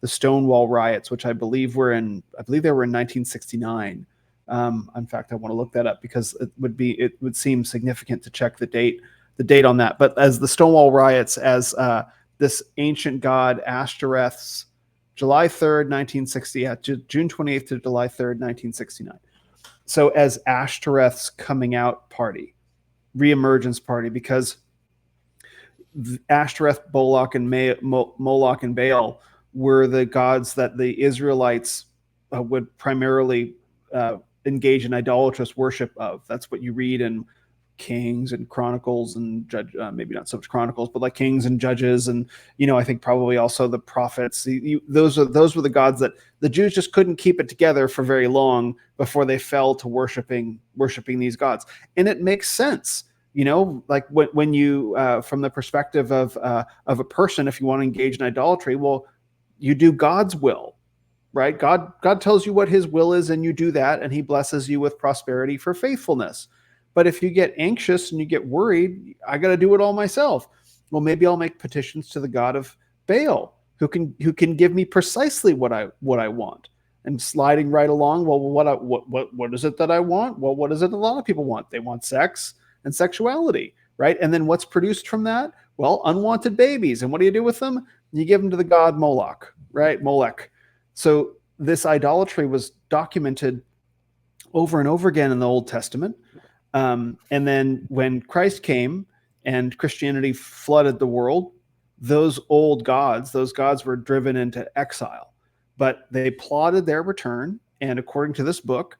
B: the Stonewall riots, which I believe they were in 1969. In fact, I want to look that up because it would seem significant to check the date on that. But as the Stonewall riots, as this ancient god Ashtoreth's July 3rd, 1960, June 28th to July 3rd, 1969. So as Ashtoreth's coming out party, reemergence party, because Ashtoreth, Moloch, and Baal were the gods that the Israelites would primarily engage in idolatrous worship of. That's what you read in Kings and Chronicles and maybe not so much Chronicles, but like Kings and Judges, and I think probably also the prophets. Those were the gods that the Jews just couldn't keep it together for very long before they fell to worshiping these gods, and it makes sense. Like when you from the perspective of a person, if you want to engage in idolatry, well, you do God's will, right? God tells you what his will is, and you do that, and he blesses you with prosperity for faithfulness. But if you get anxious and you get worried, I got to do it all myself. Well, maybe I'll make petitions to the god of Baal, who can give me precisely what I want. And sliding right along, well, what is it that I want? Well, what is it that a lot of people want? They want sex and sexuality, right? And then what's produced from that? Well, unwanted babies. And what do you do with them? You give them to the god Moloch, right? Molech. So this idolatry was documented over and over again in the Old Testament. And then when Christ came and Christianity flooded the world, those gods were driven into exile, but they plotted their return. And according to this book,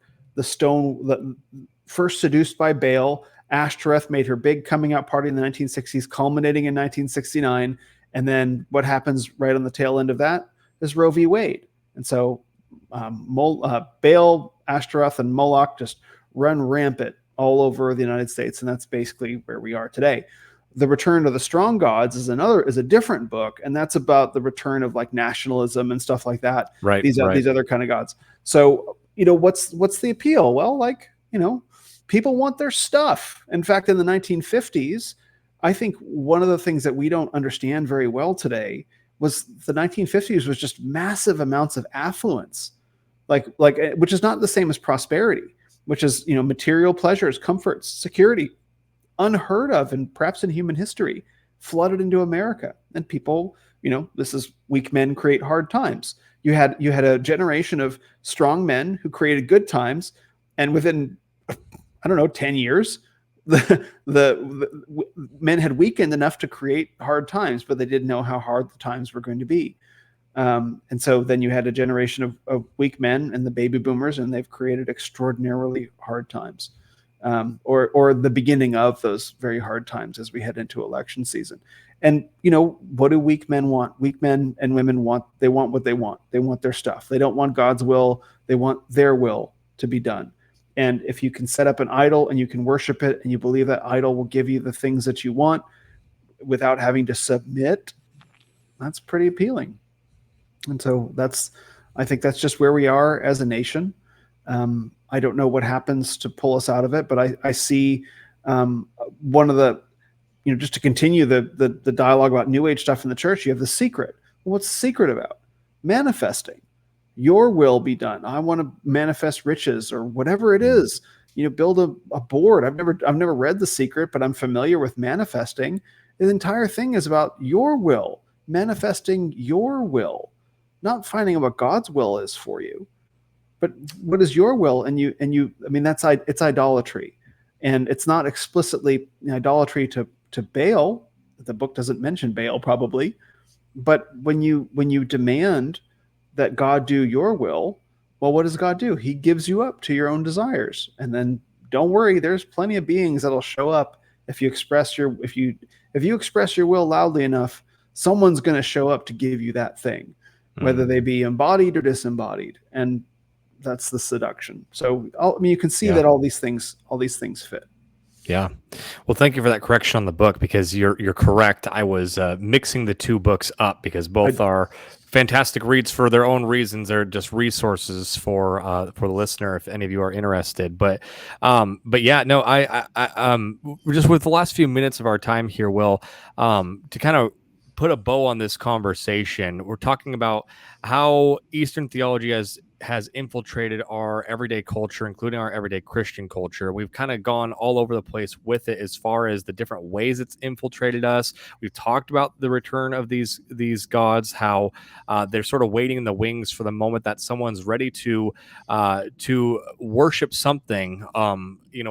B: first seduced by Baal, Ashtoreth made her big coming out party in the 1960s, culminating in 1969. And then what happens right on the tail end of that is Roe v. Wade. And so Baal, Ashtoreth, and Moloch just run rampant all over the United States, and that's basically where we are today. The Return of the Strong Gods is a different book, and that's about the return of like nationalism and stuff like that.
A: Right.
B: These other kind of gods. So what's the appeal? Well, people want their stuff. In fact, in the 1950s, I think one of the things that we don't understand very well today was the 1950s was just massive amounts of affluence, which is not the same as prosperity, which is material pleasures, comforts, security, unheard of and perhaps in human history, flooded into America. And people, this is weak men create hard times. You had a generation of strong men who created good times, and within 10 years, the men had weakened enough to create hard times, but they didn't know how hard the times were going to be. And so then you had a generation of weak men and the baby boomers, and they've created extraordinarily hard times, or the beginning of those very hard times as we head into election season. And, what do weak men want? Weak men and women want what they want. They want their stuff. They don't want God's will. They want their will to be done. And if you can set up an idol and you can worship it and you believe that idol will give you the things that you want without having to submit, that's pretty appealing. And so I think that's just where we are as a nation. I don't know what happens to pull us out of it, but I see one of the, just to continue the dialogue about New Age stuff in the church, you have The Secret. Well, what's The Secret about? Manifesting. Your will be done. I want to manifest riches or whatever it is. Build a board. I've never read The Secret, but I'm familiar with manifesting. The entire thing is about your will, manifesting your will, not finding out what God's will is for you, but what is your will? And it's idolatry, and it's not explicitly idolatry to Baal. The book doesn't mention Baal probably, but when you demand that God do your will, well, what does God do? He gives you up to your own desires. And then don't worry, there's plenty of beings that'll show up If you express your will loudly enough, someone's going to show up to give you that thing, whether they be embodied or disembodied, and that's the seduction. So I mean, you can see
A: Yeah.
B: that all these things fit.
A: Yeah. Well, thank you for that correction on the book, because you're correct. I was mixing the two books up because both are fantastic reads for their own reasons. They're just resources for the listener if any of you are interested. But yeah, no, just with the last few minutes of our time here, Will, to kind of put a bow on this conversation, we're talking about how Eastern theology has infiltrated our everyday culture, including our everyday Christian culture. We've kind of gone all over the place with it as far as the different ways it's infiltrated us. We've talked about the return of these gods, how they're sort of waiting in the wings for the moment that someone's ready to worship something,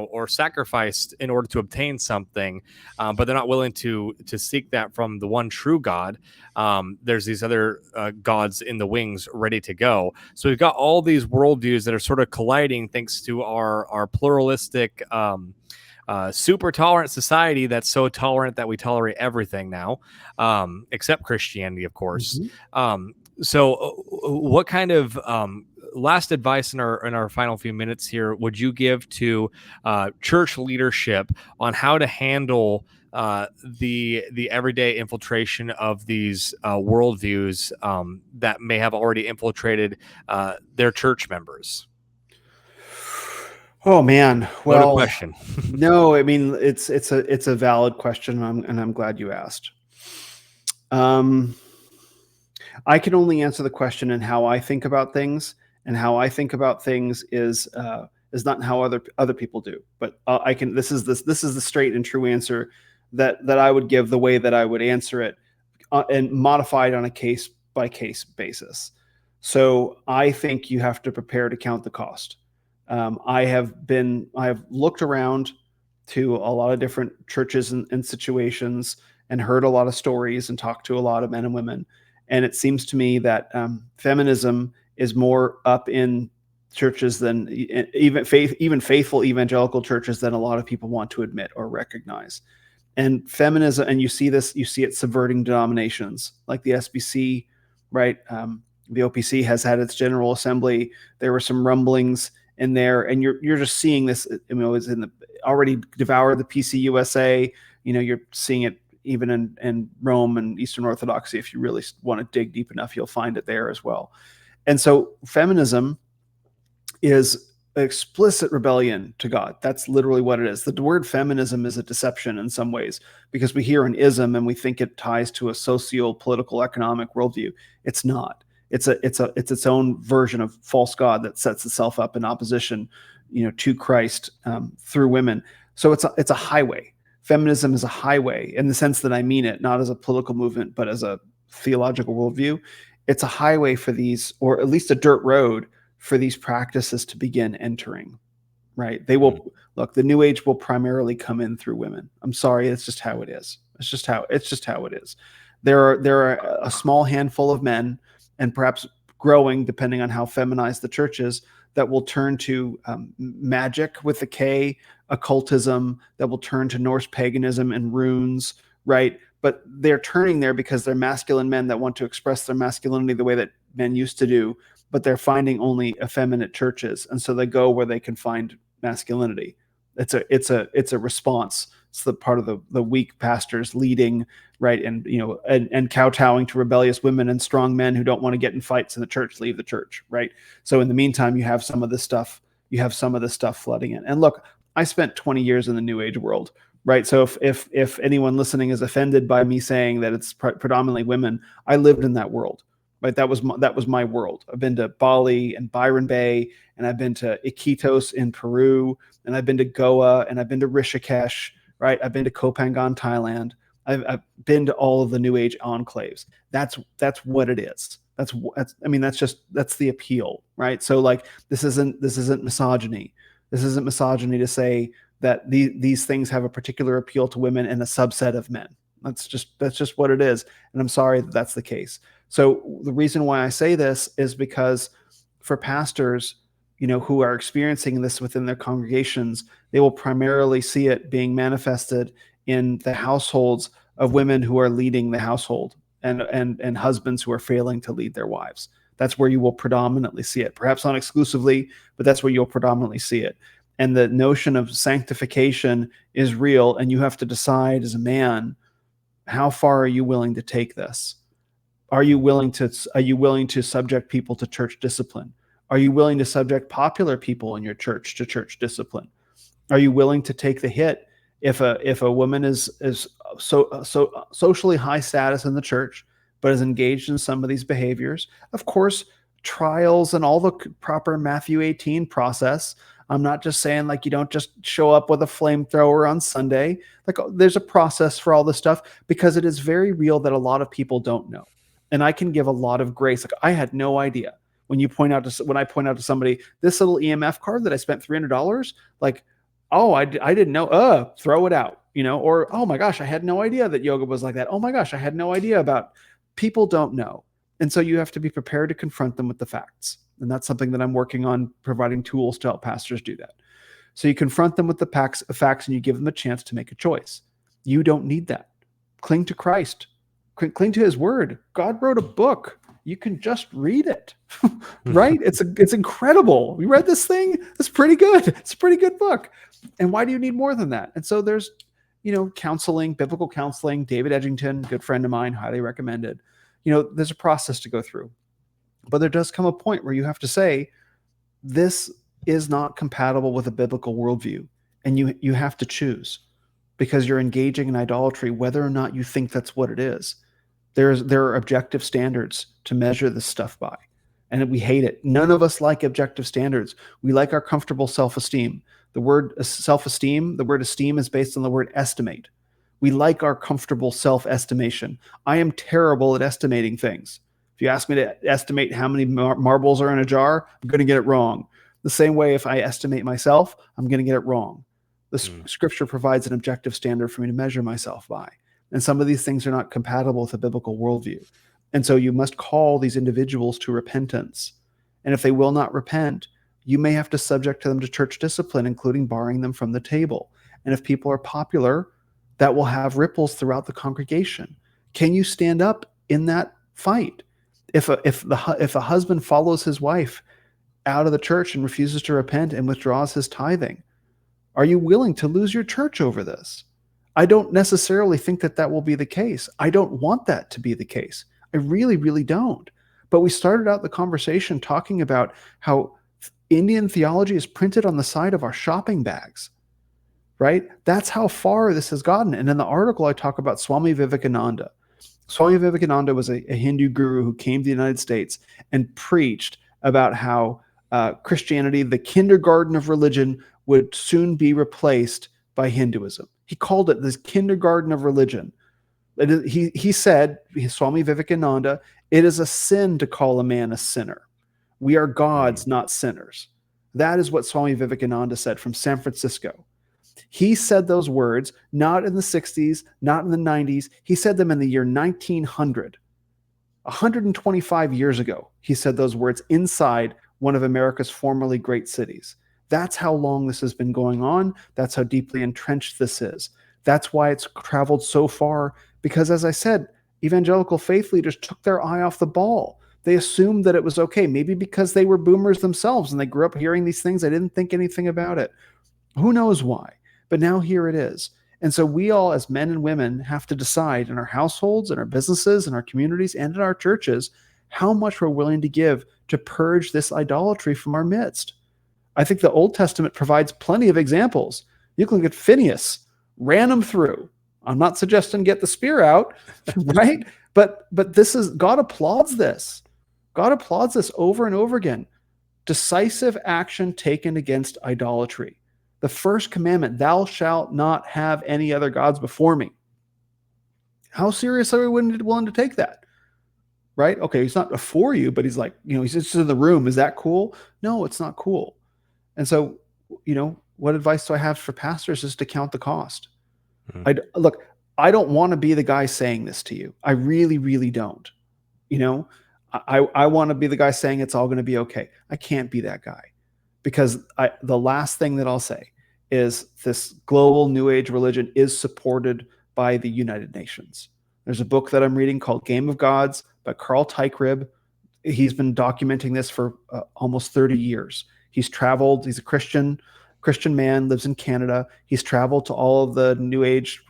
A: or sacrifice in order to obtain something, but they're not willing to seek that from the one true God. There's these other gods in the wings ready to go. So we've got all these worldviews that are sort of colliding thanks to our pluralistic, super tolerant society that's so tolerant that we tolerate everything now, except Christianity, of course.
B: Mm-hmm.
A: What kind of last advice in our final few minutes here would you give to church leadership on how to handle the everyday infiltration of these worldviews that may have already infiltrated their church members?
B: Oh man,
A: Loaded
B: well,
A: question.
B: no, I mean it's a valid question, and I'm glad you asked. Um, I can only answer the question in how I think about things, and how I think about things is not how other people do. But I can. This is the straight and true answer that I would give, the way that I would answer it, and modified on a case by case basis. So I think you have to prepare to count the cost. I have looked around to a lot of different churches and situations, and heard a lot of stories and talked to a lot of men and women. And it seems to me that feminism is more up in churches than even faithful evangelical churches than a lot of people want to admit or recognize. And feminism, and you see it subverting denominations like the SBC, right? The OPC has had its General Assembly. There were some rumblings in there, and you're just seeing this. I mean, it was in the already devoured the PCUSA. You're seeing it even in Rome and Eastern Orthodoxy. If you really want to dig deep enough, you'll find it there as well. And so feminism is explicit rebellion to God. That's literally what it is. The word feminism is a deception in some ways, because we hear an ism and we think it ties to a socio-political economic worldview. It's not. It's its own version of false God that sets itself up in opposition, to Christ through women. So it's a highway. Feminism is a highway in the sense that I mean it, not as a political movement, but as a theological worldview. It's a highway for these, or at least a dirt road for these practices to begin entering. Right? They will look. The New Age will primarily come in through women. I'm sorry, it's just how it is. It's just how it is. There are a small handful of men, and perhaps growing, depending on how feminized the church is, that will turn to magic with the K, occultism, that will turn to Norse paganism and runes, right? But they're turning there because they're masculine men that want to express their masculinity the way that men used to do, but they're finding only effeminate churches, and so they go where they can find masculinity. It's a response. It's the part of the weak pastors leading, right, and kowtowing to rebellious women, and strong men who don't want to get in fights in the church leave the church, right? So in the meantime, you have some of this stuff. Flooding in. And look, I spent 20 years in the New Age world, right? So if anyone listening is offended by me saying that it's predominantly women, I lived in that world. Right, that was my world. I've been to Bali and Byron Bay, and I've been to Iquitos in Peru, and I've been to Goa, and I've been to Rishikesh. Right, I've been to Kopangan, Thailand. I've been to all of the New Age enclaves. That's what it is. That's the appeal, right? So like this isn't misogyny. This isn't misogyny to say that these things have a particular appeal to women and a subset of men. That's just what it is, and I'm sorry that that's the case. So the reason why I say this is because for pastors, who are experiencing this within their congregations, they will primarily see it being manifested in the households of women who are leading the household, and husbands who are failing to lead their wives. That's where you will predominantly see it, perhaps not exclusively, but that's where you'll predominantly see it. And the notion of sanctification is real, and you have to decide as a man, how far are you willing to take this? Are you willing to subject people to church discipline? Are you willing to subject popular people in your church to church discipline? Are you willing to take the hit if a woman is so socially high status in the church but is engaged in some of these behaviors? Of course, trials and all the proper Matthew 18 process. I'm not just saying like you don't just show up with a flamethrower on Sunday. Like there's a process for all this stuff, because it is very real that a lot of people don't know. And I can give a lot of grace. Like I had no idea when I point out to somebody this little EMF card that I spent $300, like, oh, I didn't know. Throw it out, or oh my gosh, I had no idea that yoga was like that. Oh my gosh, I had no idea about. People don't know, and so you have to be prepared to confront them with the facts. And that's something that I'm working on, providing tools to help pastors do that. So you confront them with the facts, and you give them a chance to make a choice. You don't need that. Cling to Christ. Cling to His Word. God wrote a book. You can just read it, right? It's incredible. We read this thing. It's pretty good. It's a pretty good book. And why do you need more than that? And so there's, counseling, biblical counseling. David Edgington, good friend of mine, highly recommended. There's a process to go through, but there does come a point where you have to say, this is not compatible with a biblical worldview, and you have to choose, because you're engaging in idolatry, whether or not you think that's what it is. There are objective standards to measure this stuff by, and we hate it. None of us like objective standards. We like our comfortable self-esteem. The word self-esteem, the word esteem is based on the word estimate. We like our comfortable self-estimation. I am terrible at estimating things. If you ask me to estimate how many marbles are in a jar, I'm going to get it wrong. The same way, if I estimate myself, I'm going to get it wrong. The scripture provides an objective standard for me to measure myself by. And some of these things are not compatible with a biblical worldview. And so you must call these individuals to repentance. And if they will not repent, you may have to subject them to church discipline, including barring them from the table. And if people are popular, that will have ripples throughout the congregation. Can you stand up in that fight? If a husband follows his wife out of the church and refuses to repent and withdraws his tithing, are you willing to lose your church over this? I don't necessarily think that will be the case. I don't want that to be the case. I really, really don't. But we started out the conversation talking about how Indian theology is printed on the side of our shopping bags, right? That's how far this has gotten. And in the article, I talk about Swami Vivekananda. Swami Vivekananda was a Hindu guru who came to the United States and preached about how Christianity, the kindergarten of religion, would soon be replaced by Hinduism. He called it this kindergarten of religion. He said, Swami Vivekananda, it is a sin to call a man a sinner. We are gods, not sinners. That is what Swami Vivekananda said from San Francisco. He said those words not in the 60s, not in the 90s. He said them in the year 1900. 125 years ago, he said those words inside one of America's formerly great cities. That's how long this has been going on. That's how deeply entrenched this is. That's why it's traveled so far, because as I said, evangelical faith leaders took their eye off the ball. They assumed that it was okay, maybe because they were boomers themselves and they grew up hearing these things. They didn't think anything about it. Who knows why? But now here it is. And so we all, as men and women, have to decide in our households, in our businesses, in our communities, and in our churches, how much we're willing to give to purge this idolatry from our midst. I think the Old Testament provides plenty of examples. You can look at Phineas, ran him through. I'm not suggesting get the spear out, right? But this is, God applauds this. God applauds this over and over again. Decisive action taken against idolatry. The first commandment, thou shalt not have any other gods before me. How serious are we willing to take that? Right? Okay, he's not before you, but he's like, he's just in the room. Is that cool? No, it's not cool. And so, what advice do I have for pastors is to count the cost. Look, I don't want to be the guy saying this to you. I really, really don't. I want to be the guy saying it's all going to be okay. I can't be that guy. because the last thing that I'll say is this global New Age religion is supported by the United Nations. There's a book that I'm reading called Game of Gods by Carl Teichrieb. He's been documenting this for almost 30 years. He's traveled. He's a Christian man, lives in Canada. He's traveled to all of the New Age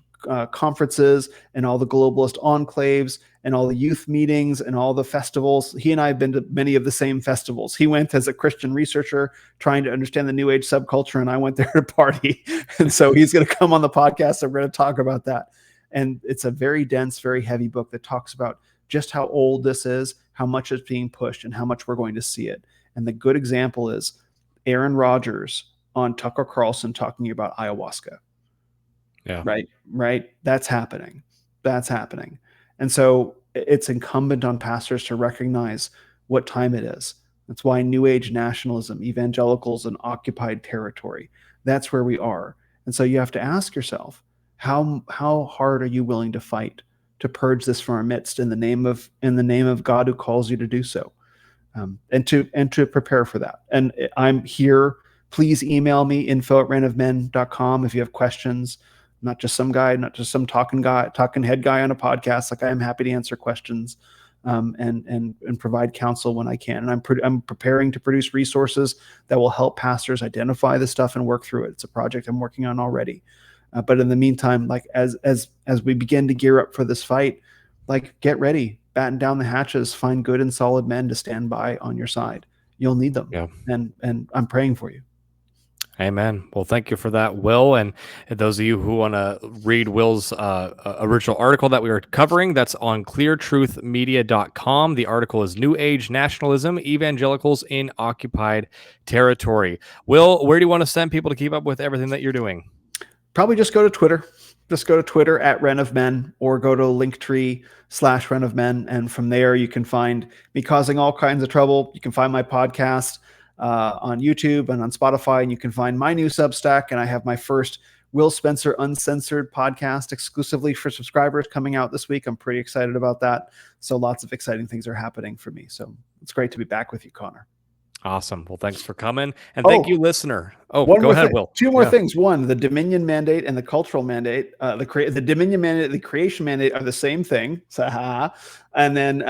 B: conferences and all the globalist enclaves and all the youth meetings and all the festivals. He and I have been to many of the same festivals. He went as a Christian researcher trying to understand the New Age subculture, and I went there to party. And so he's going to come on the podcast, and we're going to talk about that. And it's a very dense, very heavy book that talks about just how old this is, how much is being pushed, and how much we're going to see it. And the good example is Aaron Rodgers on Tucker Carlson talking about ayahuasca.
A: Yeah.
B: Right. That's happening. And so it's incumbent on pastors to recognize what time it is. That's why New Age nationalism, evangelicals, and occupied territory, that's where we are. And so you have to ask yourself, how hard are you willing to fight to purge this from our midst in the name of God who calls you to do so, and to prepare for that. And I'm here. Please email me, info@renofmen.com, if you have questions. Not just some guy, not just some talking head guy on a podcast. Like, I am happy to answer questions and provide counsel when I can. And I'm preparing to produce resources that will help pastors identify this stuff and work through it. It's a project I'm working on already. But in the meantime, like as we begin to gear up for this fight, like, get ready, batten down the hatches, find good and solid men to stand by on your side. You'll need them.
A: Yeah.
B: And I'm praying for you.
A: Amen. Well, thank you for that, Will. And those of you who want to read Will's original article that we were covering, that's on cleartruthmedia.com. The article is New Age Nationalism, Evangelicals in Occupied Territory. Will, where do you want to send people to keep up with everything that you're doing?
B: Probably just go to Twitter. Just go to Twitter @RenOfMen, or go to Linktree/RenOfMen. And from there, you can find me causing all kinds of trouble. You can find my podcast on YouTube and on Spotify, and you can find my new Substack. And I have my first Will Spencer Uncensored podcast exclusively for subscribers coming out this week. I'm pretty excited about that. So lots of exciting things are happening for me. So it's great to be back with you, Connor.
A: Awesome. Well, thanks for coming. And thank you, listener. Oh,
B: go
A: ahead, Will.
B: Two more things. One, the Dominion mandate and the cultural mandate, the Dominion mandate, the creation mandate are the same thing. And then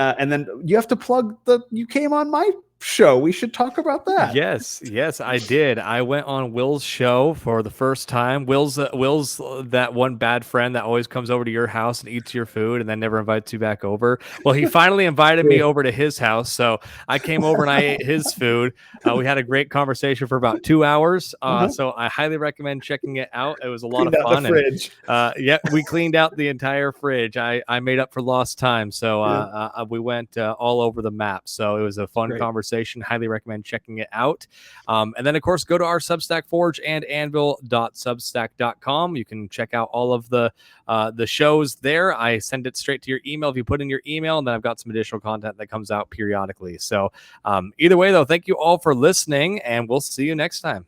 B: you have to plug you came on my show. We should talk about that.
A: Yes, I did. I went on Will's show for the first time. Will's that one bad friend that always comes over to your house and eats your food and then never invites you back over. Well, he finally invited me over to his house, so I came over and I ate his food. We had a great conversation for about 2 hours. So I highly recommend checking it out. It was a lot of fun.
B: The fridge.
A: And, we cleaned out the entire fridge. I made up for lost time. So we went all over the map. So it was a fun conversation. Highly recommend checking it out. And then, of course, go to our Substack, Forge and Anvil.substack.com. You can check out all of the shows there. I send it straight to your email if you put in your email, and then I've got some additional content that comes out periodically. So either way, though, thank you all for listening, and we'll see you next time.